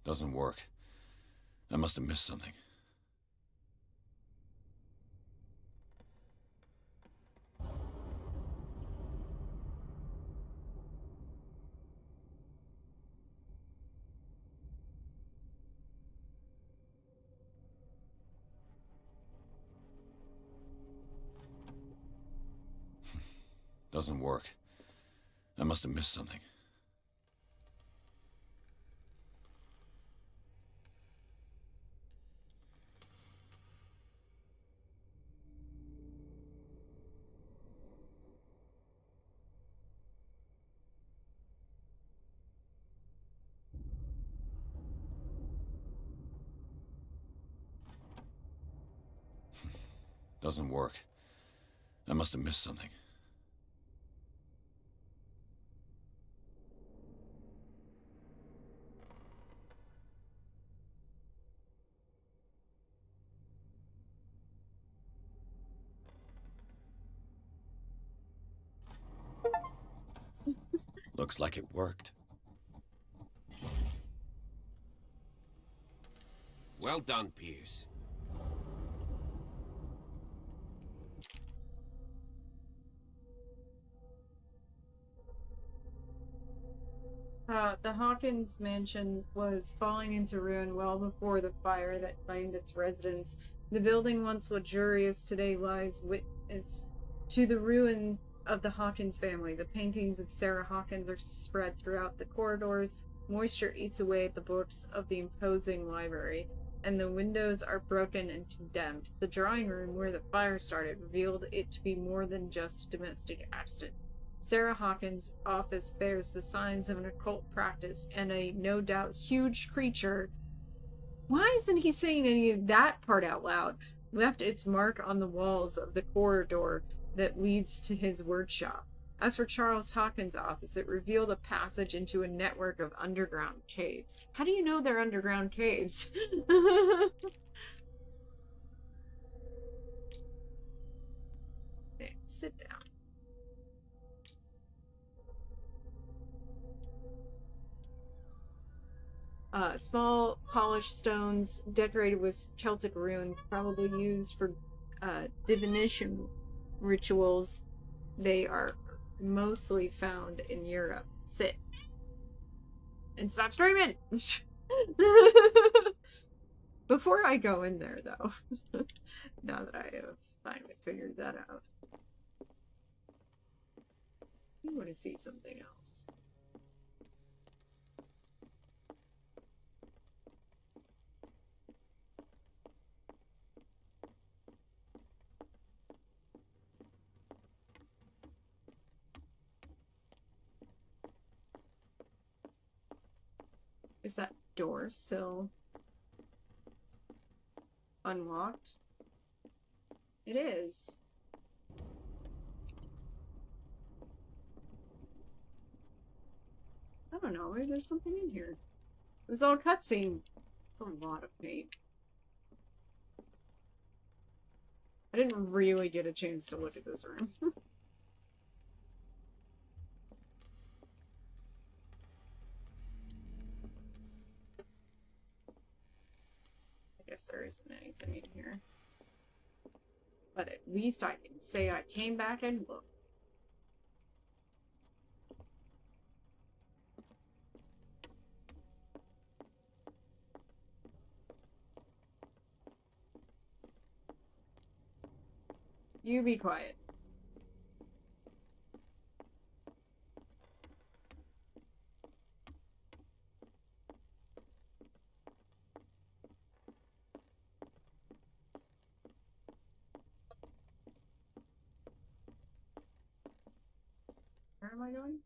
Doesn't work. I must have missed something. Doesn't work. I must have missed something. Doesn't work. I must have missed something. Looks like it worked. Well done, Pierce. The Hawkins mansion was falling into ruin well before the fire that claimed its residents. The building, once luxurious, today lies witness to the ruin of the Hawkins family. The paintings of Sarah Hawkins are spread throughout the corridors. Moisture eats away at the books of the imposing library, and the windows are broken and condemned. The drawing room where the fire started revealed it to be more than just a domestic accident. Sarah Hawkins' office bears the signs of an occult practice and a no doubt huge creature. Why isn't he saying any of that part out loud? Left its mark on the walls of the corridor that leads to his workshop. As for Charles Hawkins' office, it revealed a passage into a network of underground caves. How do you know they're underground caves? Okay, sit down. Small polished stones decorated with Celtic runes, probably used for divination rituals. They are mostly found in Europe. Sit. And stop streaming! Before I go in there, though, now that I have finally figured that out, I want to see something else. Is that door still unlocked? It is. I don't know, maybe there's something in here. It was all cutscene. It's a lot of paint. I didn't really get a chance to look at this room. I guess there isn't anything in here. But at least I can say I came back and looked. You be quiet. Where am I going?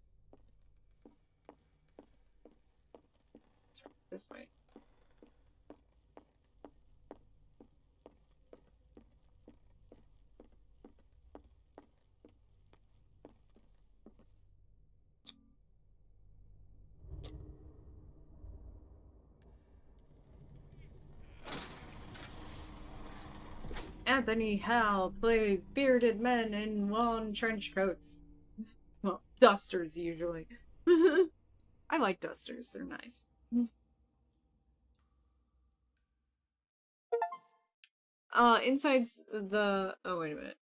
This way. Anthony Howell plays bearded men in lawn trench coats. Well, dusters usually. I like dusters, they're nice. Inside the... Oh, wait a minute.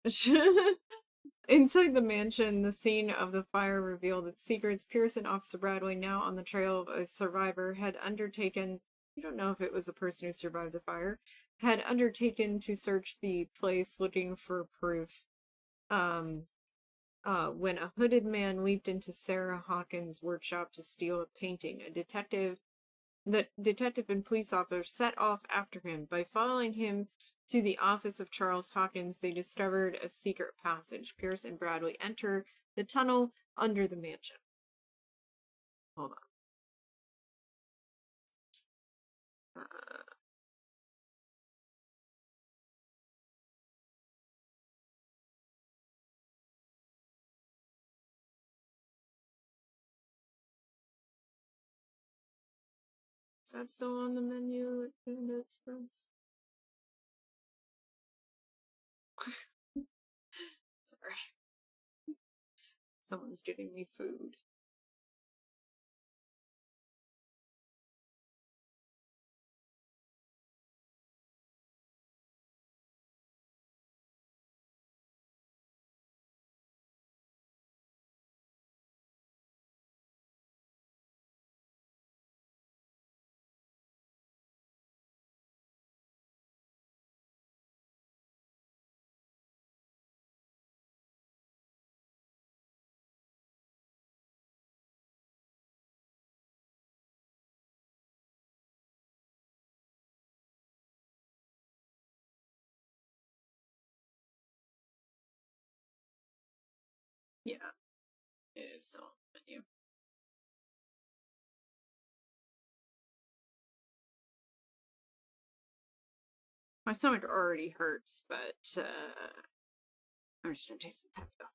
Inside the mansion, the scene of the fire revealed its secrets. Pierce and Officer Bradley, now on the trail of a survivor, had undertaken... You don't know if it was the person who survived the fire. Had undertaken to search the place looking for proof. When a hooded man leaped into Sarah Hawkins' workshop to steal a painting, the detective and police officer set off after him. By following him to the office of Charles Hawkins, they discovered a secret passage. Pierce and Bradley enter the tunnel under the mansion. Hold on. Is that still on the menu at Panda Express? Sorry. Someone's giving me food. Yeah, it is still on the menu. My stomach already hurts, but I'm just gonna take some Pepto.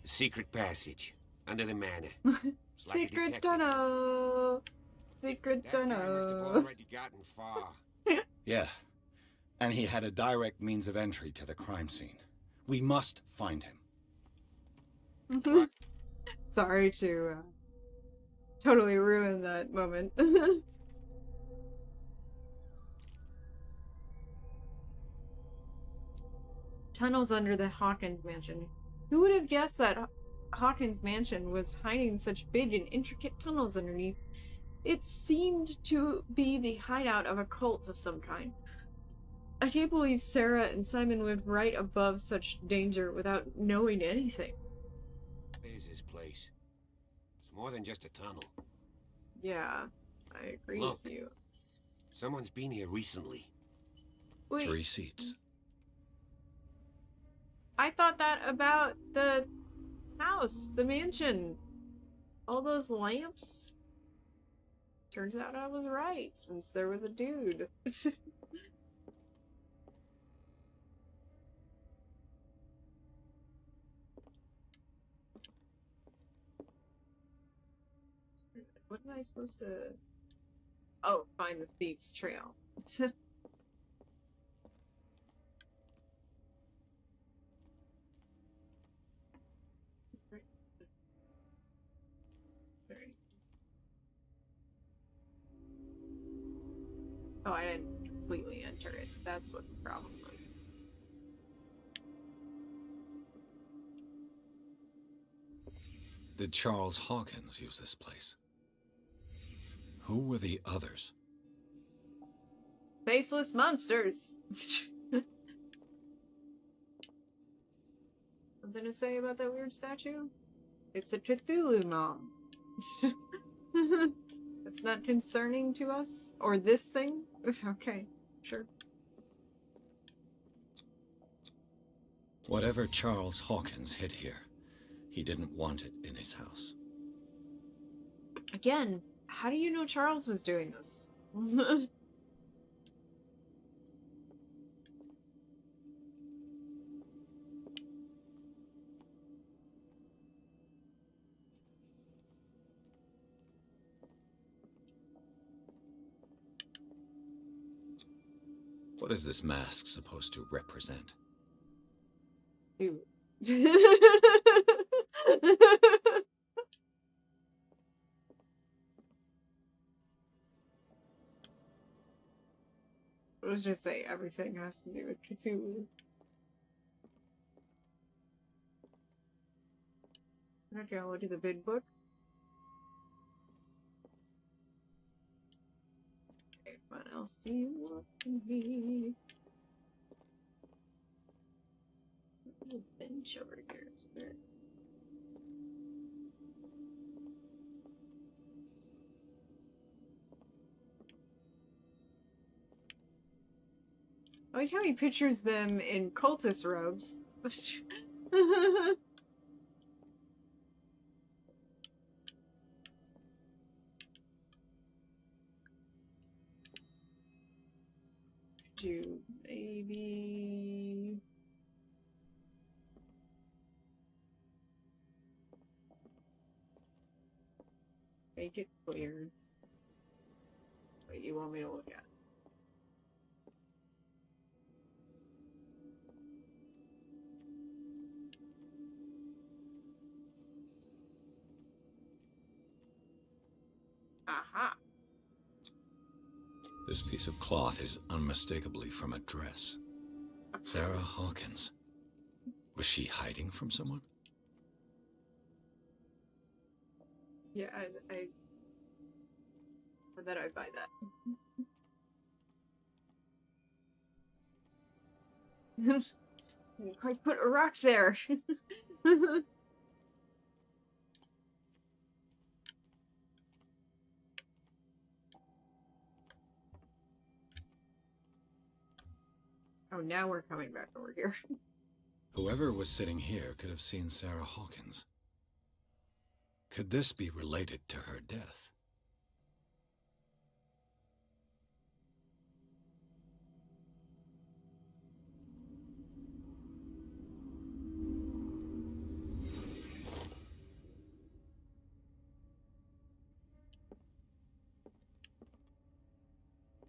Secret passage under the manor. It's like a Secret detective note. tunnel. Secret That guy must have tunnel. already gotten far. Yeah. And he had a direct means of entry to the crime scene. We must find him. What? Sorry to totally ruin that moment. Tunnels under the Hawkins mansion. Who would have guessed that Hawkins mansion was hiding such big and intricate tunnels underneath? It seemed to be the hideout of a cult of some kind. I can't believe Sarah and Simon lived right above such danger without knowing anything. What is this place? It's more than just a tunnel. Yeah, I agree Look. with you. Someone's been here recently. Wait, 3 seats. I thought that about the house, the mansion. All those lamps. Turns out I was right, since there was a dude. What am I supposed to... Oh, find the thief's trail. Sorry. Oh, I didn't completely enter it. That's what the problem was. Did Charles Hawkins use this place? Who were the others? Faceless monsters! Something to say about that weird statue? It's a Cthulhu mom. That's not concerning to us? Or this thing? Okay, sure. Whatever Charles Hawkins hid here, he didn't want it in his house. Again, how do you know Charles was doing this? What is this mask supposed to represent? Ew. Let's just say everything has to do with Cthulhu. Okay, I'll look at the big book. Okay, what else do you want from me? There's a little bench over here. It's weird. I like how he pictures them in cultist robes. Could you maybe... make it clear what you want me to look at? Aha. This piece of cloth is unmistakably from a dress. Sarah Hawkins. Was she hiding from someone? Yeah, I that I'd buy that. You quite put a rock there. Oh, now we're coming back over here. Whoever was sitting here could have seen Sarah Hawkins. Could this be related to her death?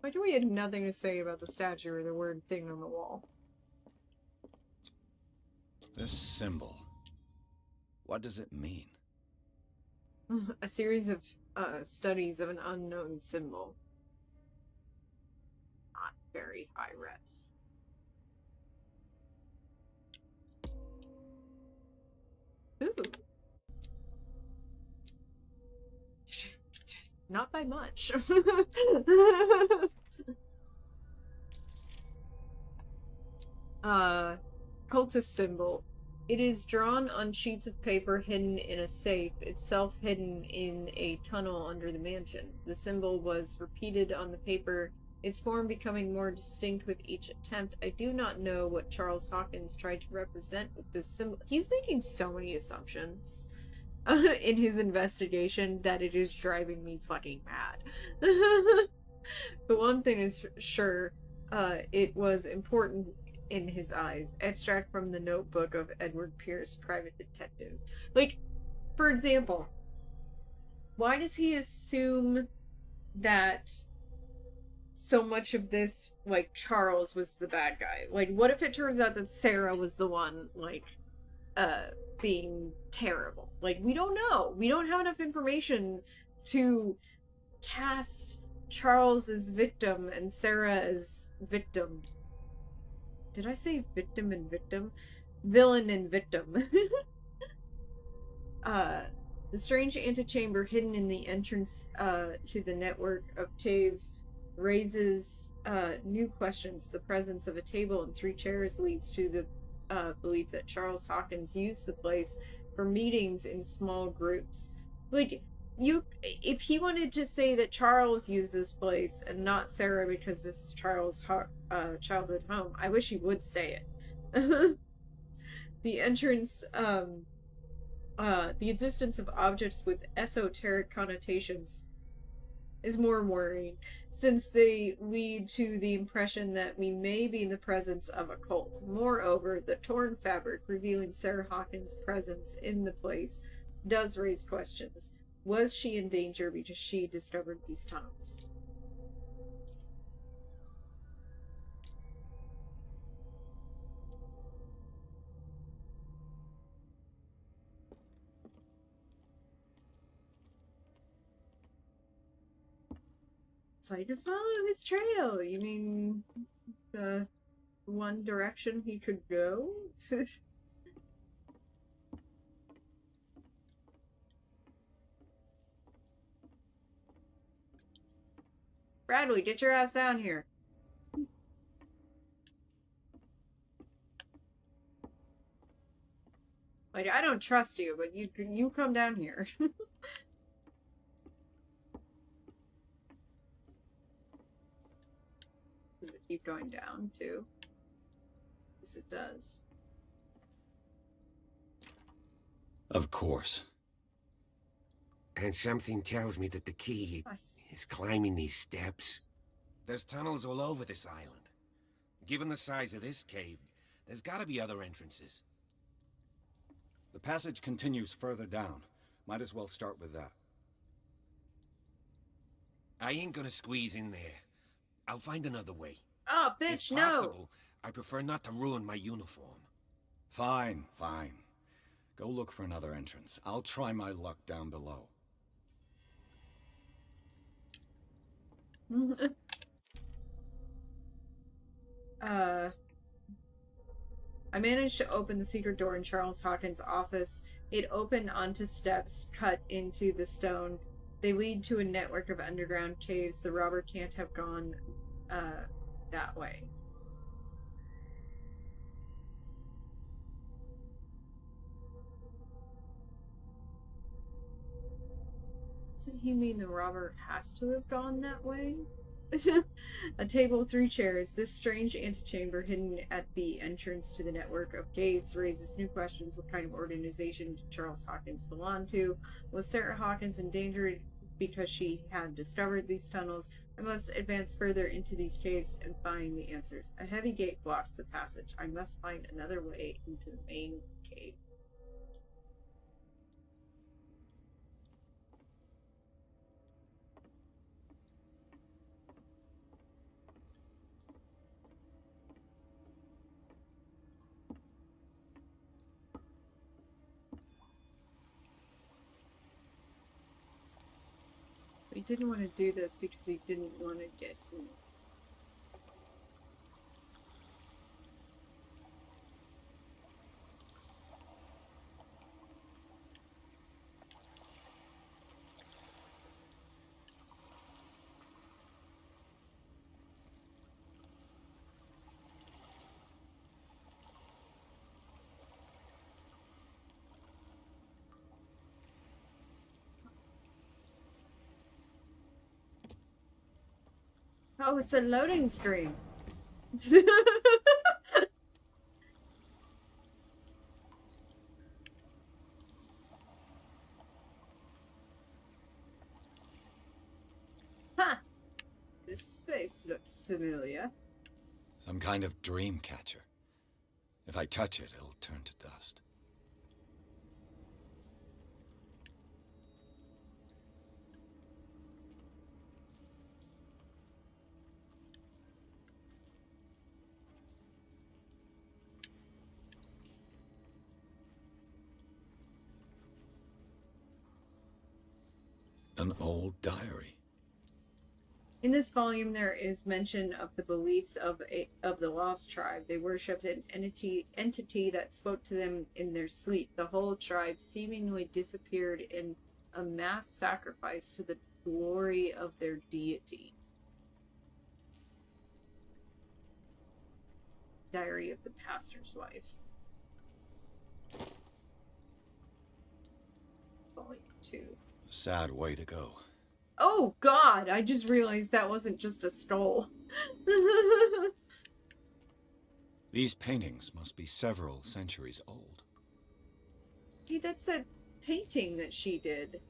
Why do we have nothing to say about the statue or the weird thing on the wall? This symbol. What does it mean? A series of studies of an unknown symbol. Not very high res. Ooh. Not by much. Cultist symbol. It is drawn on sheets of paper hidden in a safe, itself hidden in a tunnel under the mansion. The symbol was repeated on the paper, its form becoming more distinct with each attempt. I do not know what Charles Hawkins tried to represent with this symbol. He's making so many assumptions in his investigation that it is driving me fucking mad. But one thing is sure, it was important in his eyes. Extract from the notebook of Edward Pierce, private detective. Like, for example, why does he assume that so much of this, like, Charles was the bad guy? Like, what if it turns out that Sarah was the one, like, being terrible? Like, we don't know. We don't have enough information to cast Charles as victim and Sarah as victim. Did I say victim and victim? Villain and victim. The strange antechamber hidden in the entrance to the network of caves raises new questions. The presence of a table and 3 chairs leads to the belief that Charles Hawkins used the place for meetings in small groups. Like, if he wanted to say that Charles used this place and not Sarah because this is Charles' childhood home, I wish he would say it. The entrance, the existence of objects with esoteric connotations is more worrying, since they lead to the impression that we may be in the presence of a cult. Moreover, the torn fabric revealing Sarah Hawkins' presence in the place does raise questions. Was she in danger because she discovered these tunnels? Decided to follow his trail. You mean the one direction he could go? Bradley, get your ass down here. Like, I don't trust you, but you come down here. Does it keep going down, too? Yes, it does. Of course. And something tells me that the key is climbing these steps. There's tunnels all over this island. Given the size of this cave, there's gotta be other entrances. The passage continues further down. Might as well start with that. I ain't gonna squeeze in there. I'll find another way. Oh, bitch, if no! possible, I prefer not to ruin my uniform. Fine, fine. Go look for another entrance. I'll try my luck down below. I managed to open the secret door in Charles Hawkins' office. It opened onto steps cut into the stone. They lead to a network of underground caves. The robber can't have gone that way. Doesn't he mean the robber has to have gone that way? A table, 3 chairs. This strange antechamber hidden at the entrance to the network of caves raises new questions. What kind of organization did Charles Hawkins belong to? Was Sarah Hawkins in danger because she had discovered these tunnels? I must advance further into these caves and find the answers. A heavy gate blocks the passage. I must find another way into the main cave. He didn't want to do this because he didn't want to get... Oh, it's a loading screen. Huh. This space looks familiar. Some kind of dream catcher. If I touch it, it'll turn to dust. An old diary. In this volume, there is mention of the beliefs of the Lost Tribe. They worshipped an entity that spoke to them in their sleep. The whole tribe seemingly disappeared in a mass sacrifice to the glory of their deity. Diary of the Pastor's Wife. Volume 2. A sad way to go. Oh God, I just realized that wasn't just a skull. These paintings must be several centuries old. Hey, that's that painting that she did.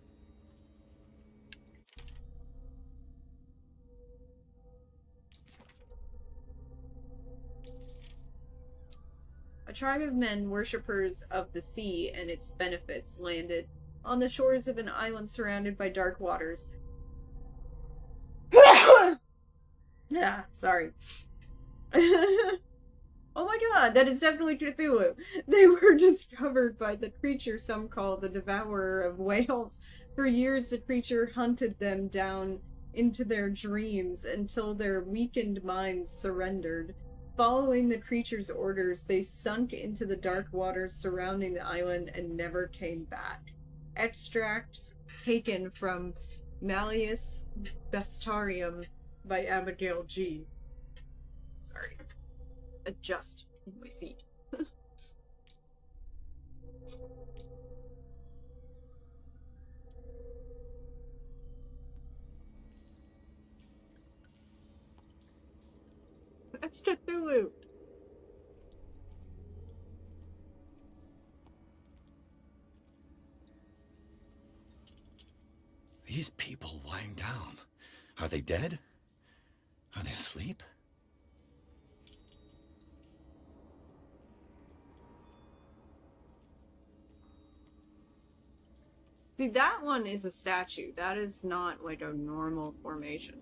A tribe of men, worshippers of the sea and its benefits, landed on the shores of an island surrounded by dark waters. Yeah, sorry. Oh my god, that is definitely Cthulhu. They were discovered by the creature some call the Devourer of Whales. For years, the creature hunted them down into their dreams until their weakened minds surrendered. Following the creature's orders, they sunk into the dark waters surrounding the island and never came back. Extract taken from Malleus Bestiarium by Abigail G. Sorry. Adjust my seat. That's Cthulhu. These people lying down. Are they dead? Are they asleep? See, that one is a statue. That is not like a normal formation.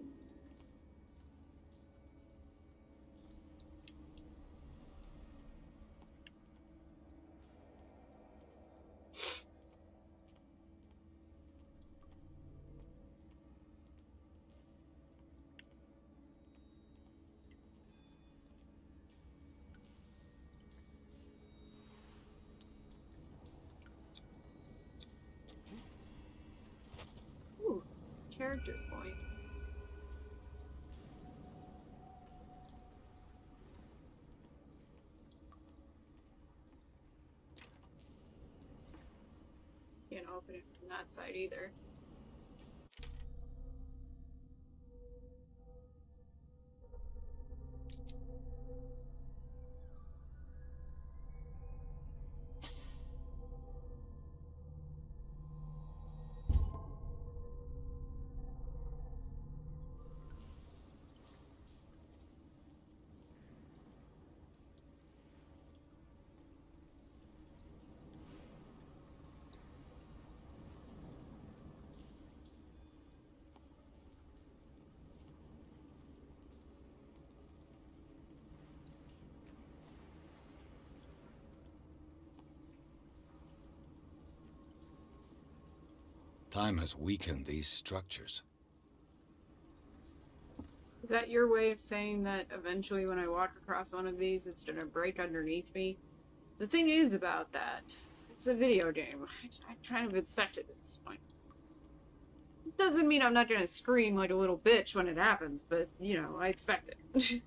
Ooh, character point. Can't open it from that side either. Time has weakened these structures. Is that your way of saying that eventually when I walk across one of these, it's gonna break underneath me? The thing is about that, it's a video game. I kind of expect it at this point. It doesn't mean I'm not gonna scream like a little bitch when it happens, but, you know, I expect it.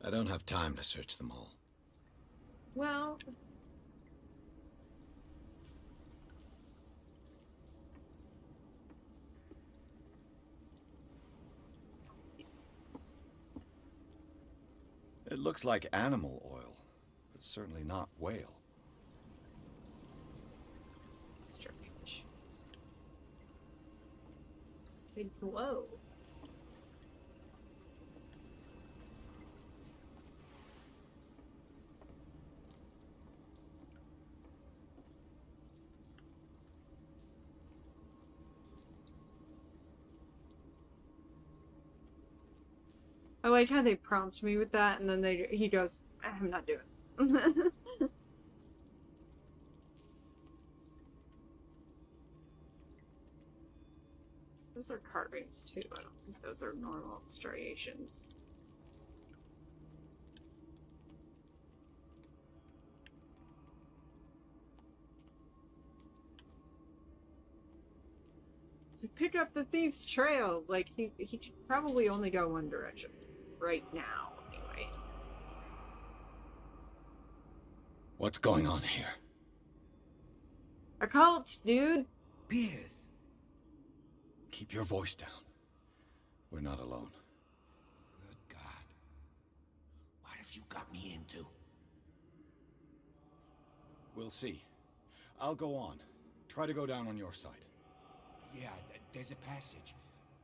I don't have time to search them all. Well... yes. It looks like animal oil, but certainly not whale. Strange. They glow. I like how they prompt me with that, and then he goes, I'm not doing it. Those are carvings, too. I don't think those are normal striations. So pick up the thief's trail. Like, he could probably only go one direction. Right now, anyway. What's going on here? A cult, dude! Pierce! Keep your voice down. We're not alone. Good God. What have you got me into? We'll see. I'll go on. Try to go down on your side. Yeah, there's a passage.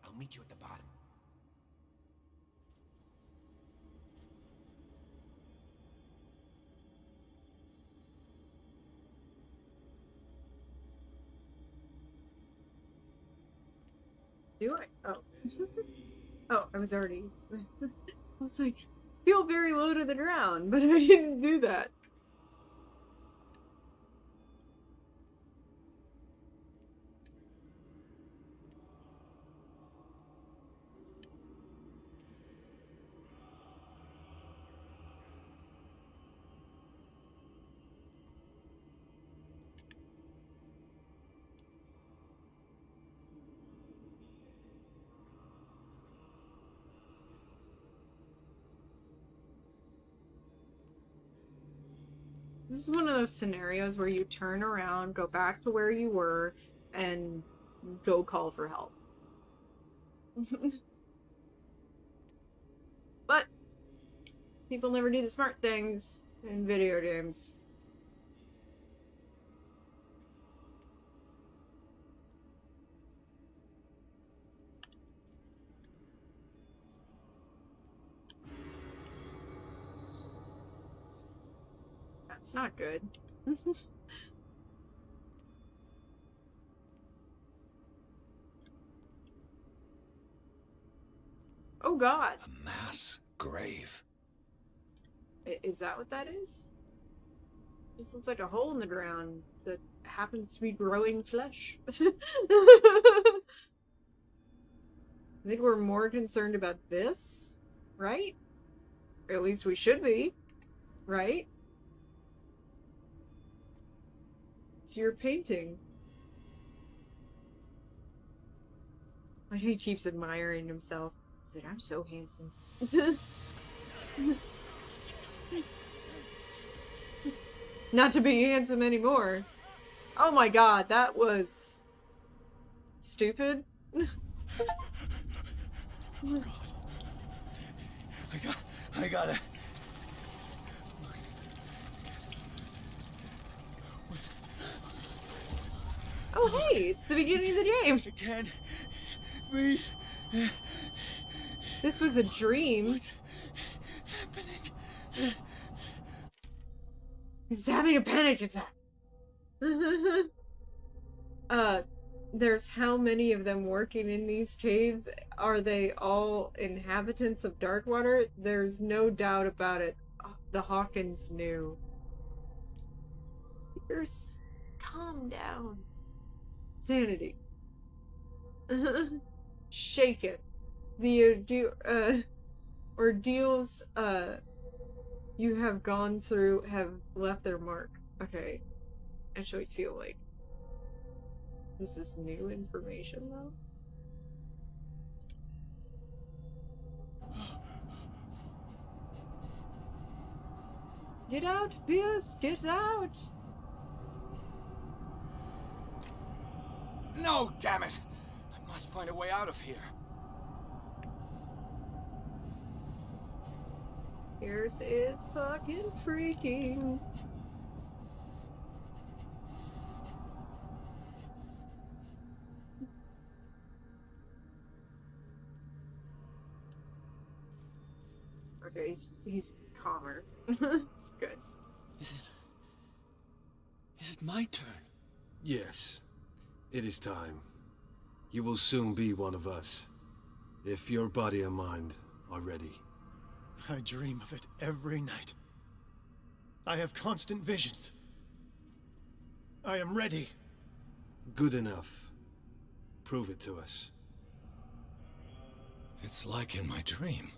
I'll meet you at the bottom. Do I? Oh. Oh, I was already... I was like, feel very low to the ground, but I didn't do that. This is one of those scenarios where you turn around, go back to where you were, and go call for help. But people never do the smart things in video games. That's not good. Oh God. A mass grave. Is that what that is? Just looks like a hole in the ground that happens to be growing flesh. I think we're more concerned about this, right? Or at least we should be, right? It's your painting. He keeps admiring himself. He's like, I'm so handsome. Not to be handsome anymore. Oh my God, that was stupid. Oh God. I gotta. Oh hey, it's the beginning of the game. I can't breathe. This was a dream. What's happening? He's having a panic attack. there's how many of them working in these caves. Are they all inhabitants of Darkwater? There's no doubt about it. The Hawkins knew. Pierce, calm down. Sanity. Shake it. The ordeals you have gone through have left their mark. Okay. Actually feel like this is new information though. Get out, Pierce! Get out! No, damn it! I must find a way out of here. Pierce is fucking freaking. Okay, he's calmer. Good. Is it my turn? Yes. It is time. You will soon be one of us. If your body and mind are ready. I dream of it every night. I have constant visions. I am ready. Good enough. Prove it to us. It's like in my dream.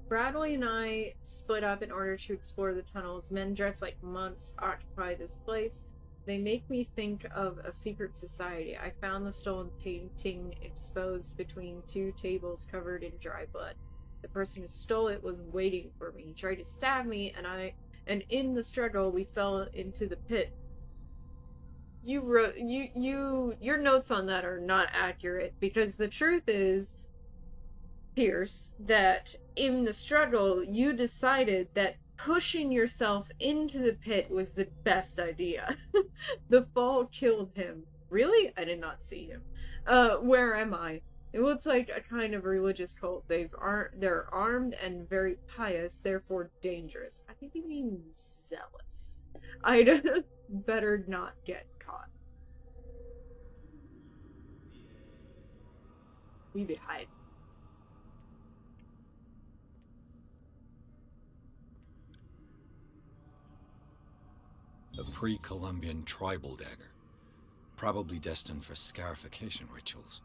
Bradley and I split up in order to explore the tunnels. Men dressed like monks occupy this place. They make me think of a secret society. I found the stolen painting exposed between two tables covered in dry blood. The person who stole it was waiting for me. He tried to stab me, and in the struggle we fell into the pit. You wrote your notes on that are not accurate, because the truth is, Pierce, that in the struggle you decided that pushing yourself into the pit was the best idea. The fall killed him. Really? I did not see him. Where am I? It looks like a kind of religious cult. They're armed and very pious, therefore dangerous. I think you mean zealous. I'd better not get caught. We be hiding. A pre-Columbian tribal dagger. Probably destined for scarification rituals.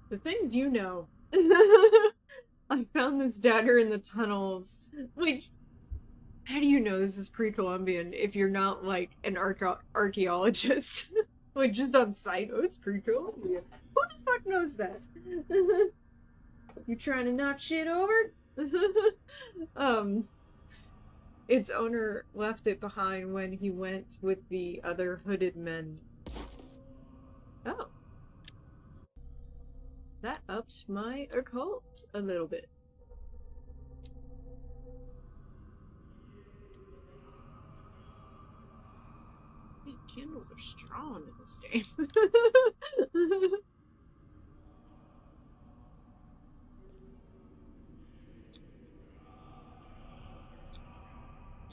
The things you know. I found this dagger in the tunnels. Wait, how do you know this is pre-Columbian if you're not, like, an archaeologist? Like, just on site. Oh, it's pre-Columbian. Who the fuck knows that? You trying to knock shit over? Its owner left it behind when he went with the other hooded men. Oh. That upped my occult a little bit. Man, candles are strong in this game.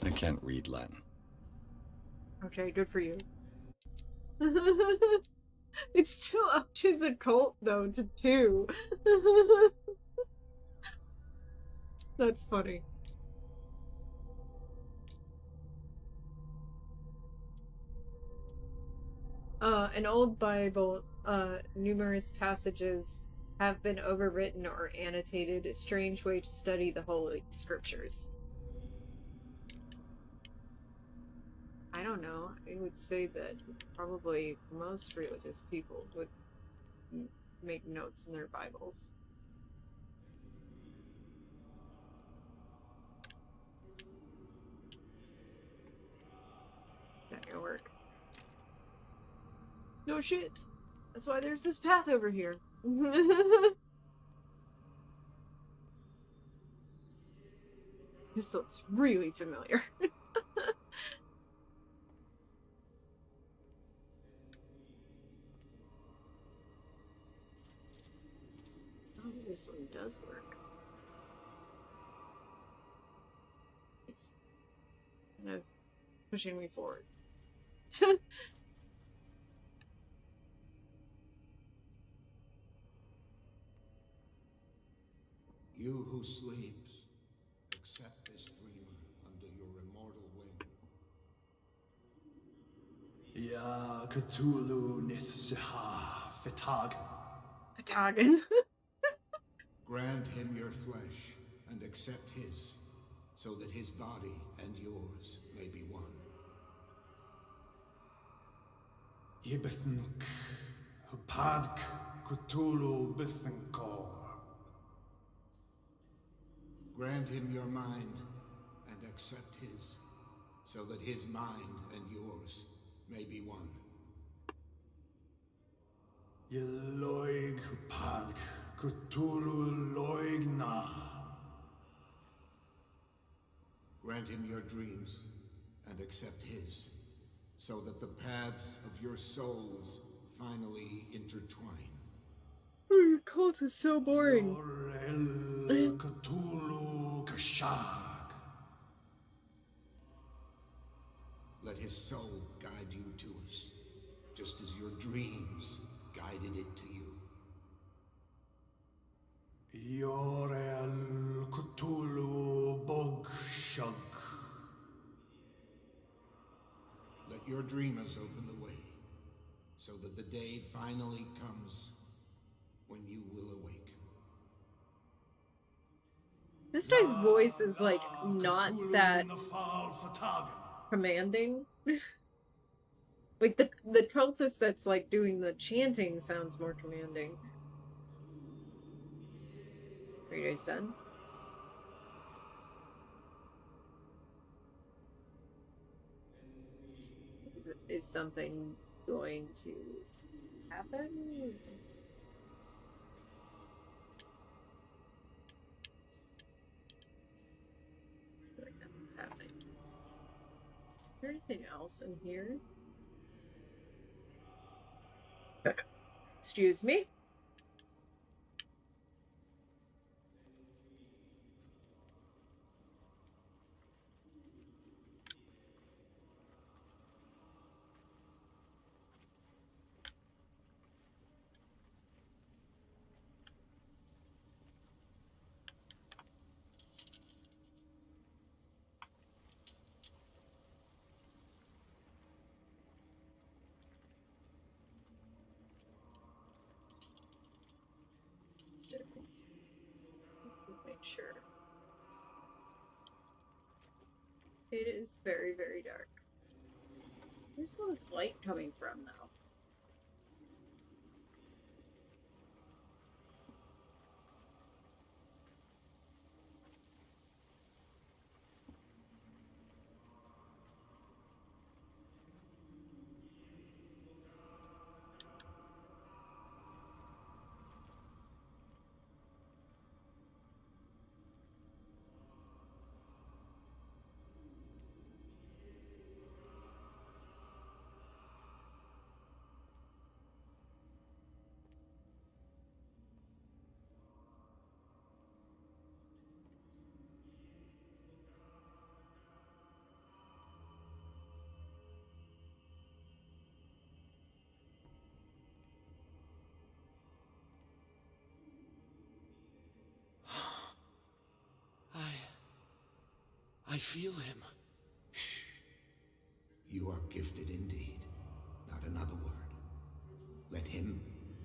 I can't read Latin. Okay, good for you. It's still up to his occult, though, to 2. That's funny. An old Bible, numerous passages have been overwritten or annotated. A strange way to study the Holy Scriptures. I don't know. I would say that probably most religious people would make notes in their Bibles. Is that gonna work? No shit. That's why there's this path over here. This looks really familiar. this one does work. It's kind of pushing me forward. You who sleeps, accept this dreamer under your immortal wing. Ya Cthulhu Nithsiha Fitagan. Patagon. Grant him your flesh and accept his, so that his body and yours may be one. Yibithink Hupadk Cthulhu Bithinkor. Grant him your mind and accept his, so that his mind and yours may be one. Yeloig Hupadk Cthulhu Loigna. Grant him your dreams and accept his, so that the paths of your souls finally intertwine. Oh, your cult is so boring. Yorel Cthulhu Kashag. Let his soul guide you to us, just as your dreams guided it to you. Yorel Cthulhu Bogshug. Let your dreamers open the way, so that the day finally comes when you will awaken. This guy's voice is like not that commanding. Like the cultist that's like doing the chanting sounds more commanding. Are you guys done? Is something going to happen? I feel like nothing's happening. Is there anything else in here? Excuse me? Staircase. Make sure. It is very, very dark. Where's all this light coming from, though? I feel him. Shh. You are gifted indeed. Not another word. Let him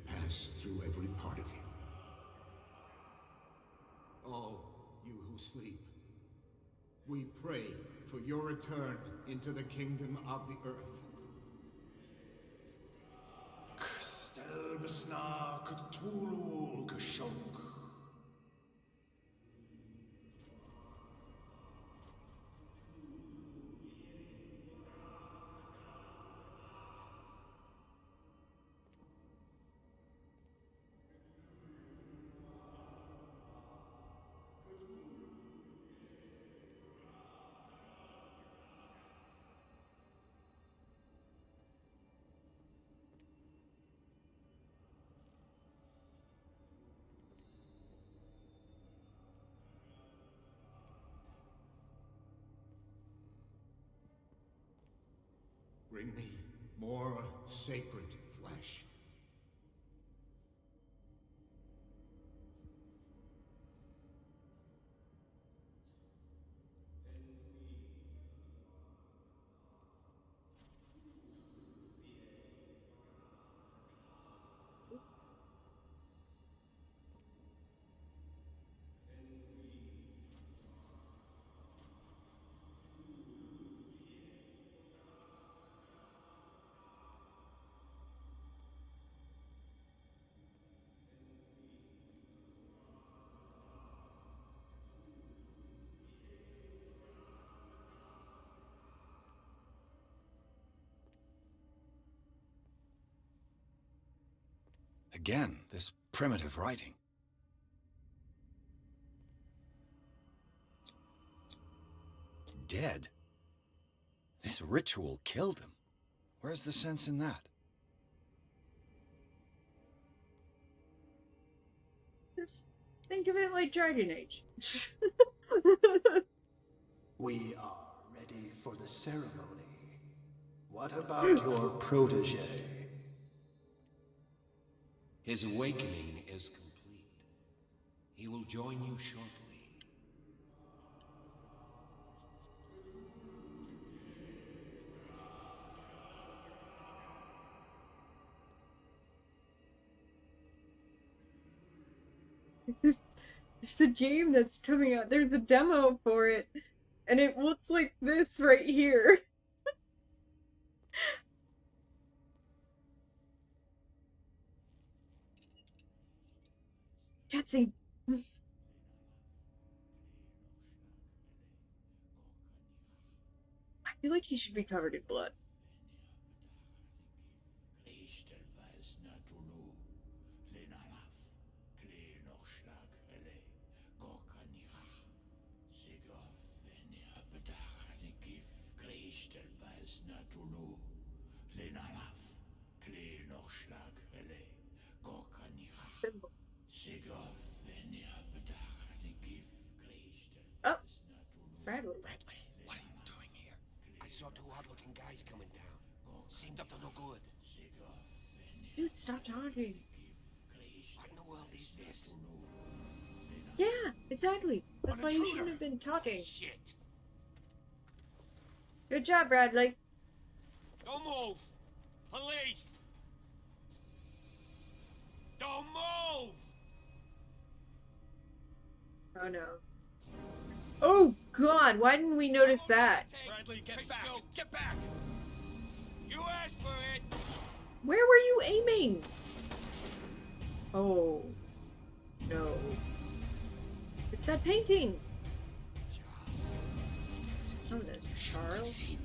pass through every part of you. All you who sleep, we pray for your return into the kingdom of the earth. Kstelbisna Cthulhu Kashog. Bring me more sacred flesh. Again, this primitive writing. Dead? This ritual killed him. Where's the sense in that? Just think of it like Dragon Age. We are ready for the ceremony. What about your protege? His awakening is complete. He will join you shortly. There's a game that's coming out. There's a demo for it, and it looks like this right here. Cutscene. I feel like he should be covered in blood. Oh, it's Bradley. Bradley, what are you doing here? I saw two odd-looking guys coming down. Seemed up to no good. Dude, stop talking. What in the world is this? Yeah, exactly. That's An why you intruder. shouldn't have been talking. Shit! Good job, Bradley. Don't move! Police! Don't move! Oh no. Oh god, why didn't we notice that? Bradley, get back! Get back! You asked for it! Where were you aiming? Oh. No. It's that painting! Oh, that's Charles.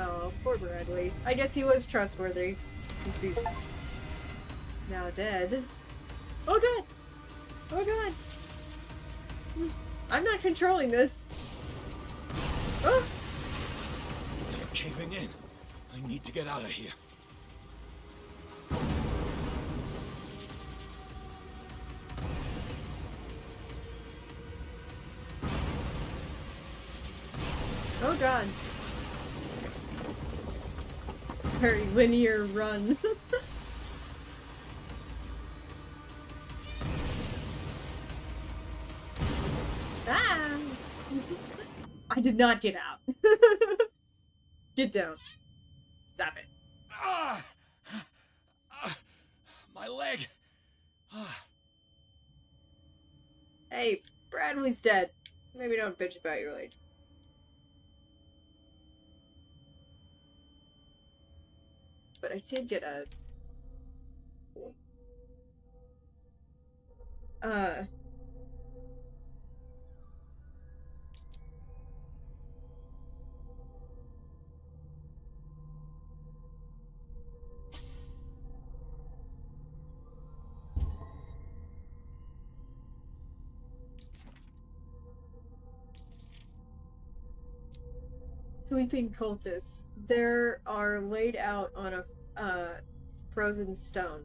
Oh, poor Bradley. I guess he was trustworthy, since he's now dead. Oh god! Oh god! I'm not controlling this. Oh! It's all caving in. I need to get out of here. Oh god. Very linear run. Ah! I did not get out. Get down. Stop it. Ah! My leg. Ah. Hey, Bradley's dead. Maybe don't bitch about your leg. But I did get a... Sleeping cultists. There are laid out on a frozen stone.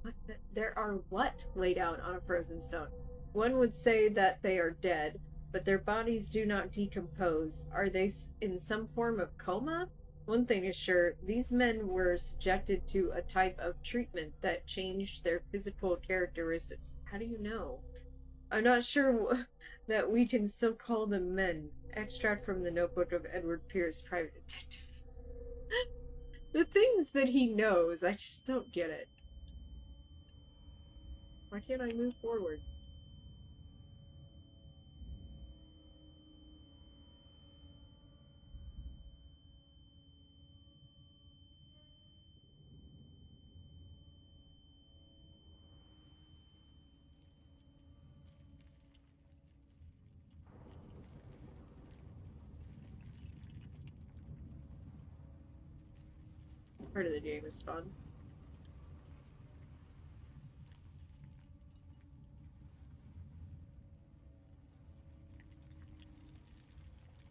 What? There are what laid out on a frozen stone? One would say that they are dead. but their bodies do not decompose. Are they in some form of coma? One thing is sure, these men were subjected to a type of treatment that changed their physical characteristics. How do you know? I'm not sure that we can still call them men. Extract from the notebook of Edward Pierce, private detective. The things that he knows, I just don't get it. Why can't I move forward? Part of the game is fun.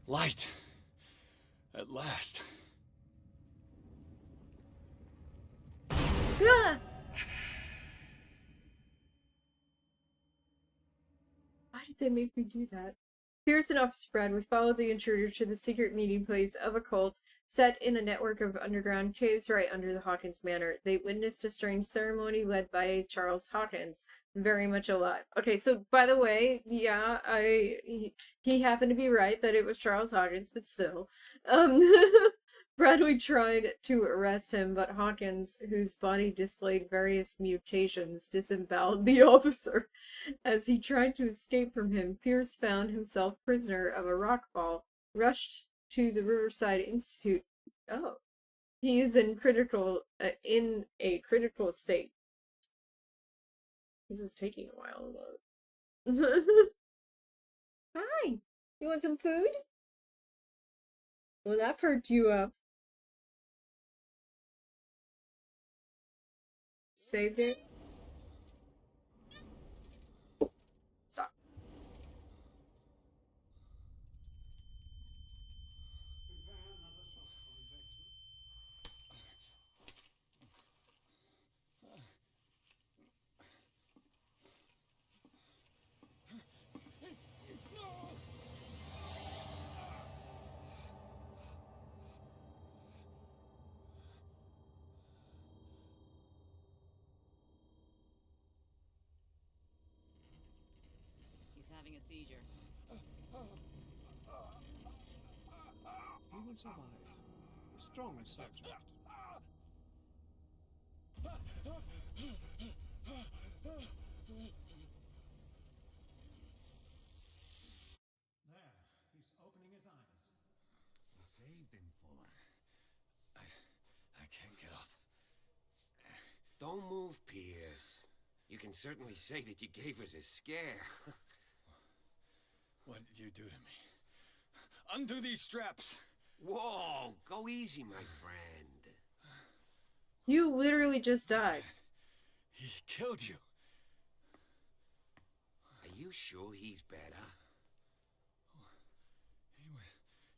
Light! At last. Ah! Why did they make me do that? Pierce and Officer Brad, we followed the intruder to the secret meeting place of a cult set in a network of underground caves right under the Hawkins Manor. They witnessed a strange ceremony led by Charles Hawkins, very much alive. Okay, so by the way, yeah, he happened to be right that it was Charles Hawkins, but still. Bradley tried to arrest him, but Hawkins, whose body displayed various mutations, disemboweled the officer. As he tried to escape from him, Pierce found himself prisoner of a rock fall, rushed to the Riverside Institute. Oh. He is in a critical state. This is taking a while to load. Hi! You want some food? Well, that perked you up. Saved it. Stop. He's having a seizure. He will survive. Strong subject. There, he's opening his eyes. You saved him, Fuller. I can't get up. Don't move, Pierce. You can certainly say that you gave us a scare. What did you do to me? Undo these straps! Whoa, go easy, my friend. You literally just died. He killed you. Are you sure he's better?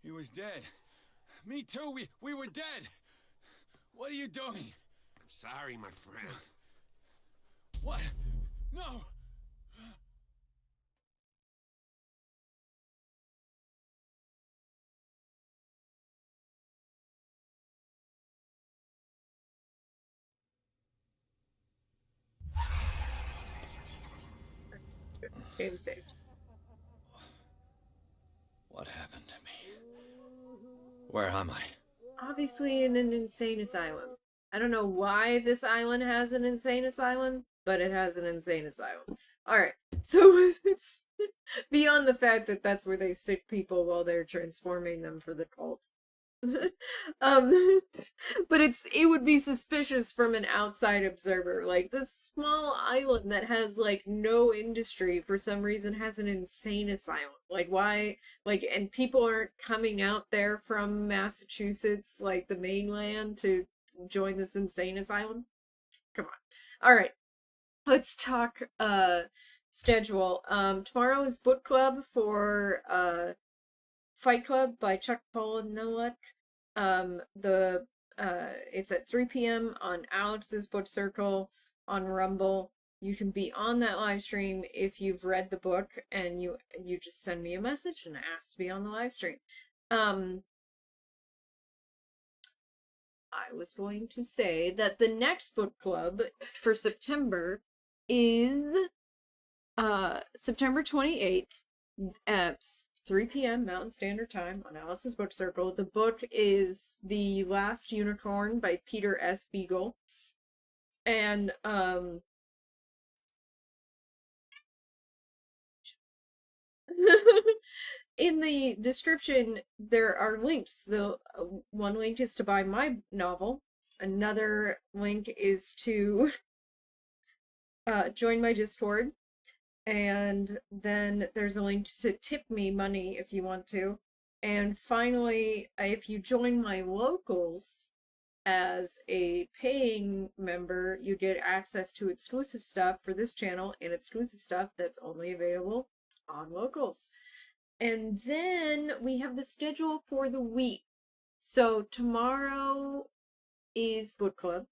He was dead. Me too, we were dead. What are you doing? I'm sorry, my friend. What? No! Game saved. What happened to me? Where am I? Obviously in an insane asylum. I don't know why this island has an insane asylum, but it has an insane asylum. Alright, so it's beyond the fact that that's where they stick people while they're transforming them for the cult. But it would be suspicious from an outside observer. Like, this small island that has, like, no industry for some reason has an insane asylum. Like, why? Like, and people aren't coming out there from Massachusetts, like, the mainland, to join this insane asylum? Come on. Alright. Let's talk, schedule. Tomorrow is book club for, Fight Club by Chuck Palahniuk. It's at 3 p.m. on Alex's Book Circle on Rumble. you can be on that live stream if you've read the book, and you just send me a message and ask to be on the live stream. I was going to say that the next book club for September is September 28th at 3 p.m. Mountain Standard Time on Alice's Book Circle. The book is The Last Unicorn by Peter S. Beagle. And in the description, there are links. The one link is to buy my novel. Another link is to join my Discord. And then there's a link to tip me money if you want to. And finally, if you join my locals as a paying member, you get access to exclusive stuff for this channel and exclusive stuff that's only available on locals. And then we have the schedule for the week. So tomorrow is book club.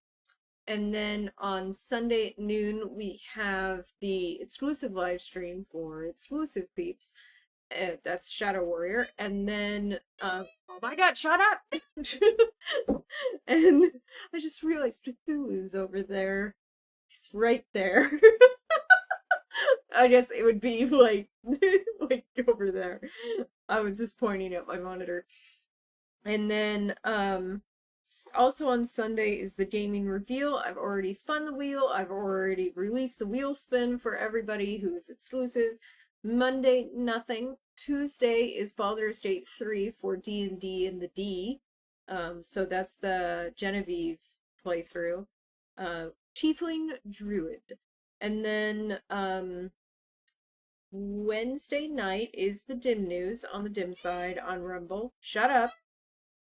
And then on Sunday at noon, we have the exclusive live stream for exclusive peeps. That's Shadow Warrior. And then, oh my god, shut up! And I just realized Cthulhu's over there. He's right there. I guess it would be like, like over there. I was just pointing at my monitor. And then, also on Sunday is the gaming reveal. I've already spun the wheel. I've already released the wheel spin for everybody who is exclusive. Monday, nothing. Tuesday is Baldur's Gate 3 for D&D and the D. So that's the Genevieve playthrough. Tiefling Druid. And then, Wednesday night is the Dim News on the Dim side on Rumble. Shut up.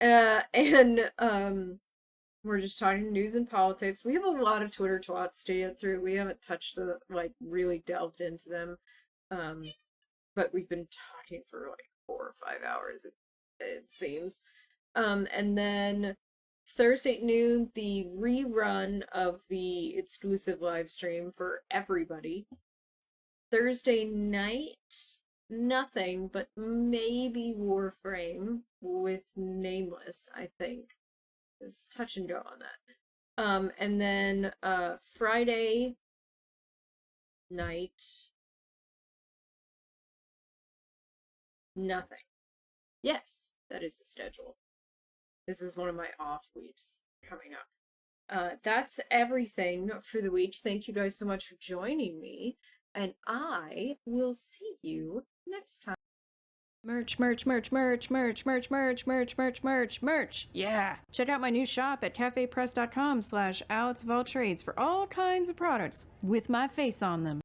And we're just talking news and politics. We have a lot of Twitter twats to get through. We haven't touched the, like, really delved into them. But we've been talking for like 4 or 5 hours, it seems. And then Thursday at noon, the rerun of the exclusive live stream for everybody. Thursday night, nothing, but maybe Warframe with Nameless, I think. There's touch and go on that. And then Friday night, nothing. Yes, that is the schedule. This is one of my off weeks coming up. That's everything for the week. Thank you guys so much for joining me. And I will see you next time. Merch. Yeah. Check out my new shop at cafepress.com/AlexofAllTrades for all kinds of products with my face on them.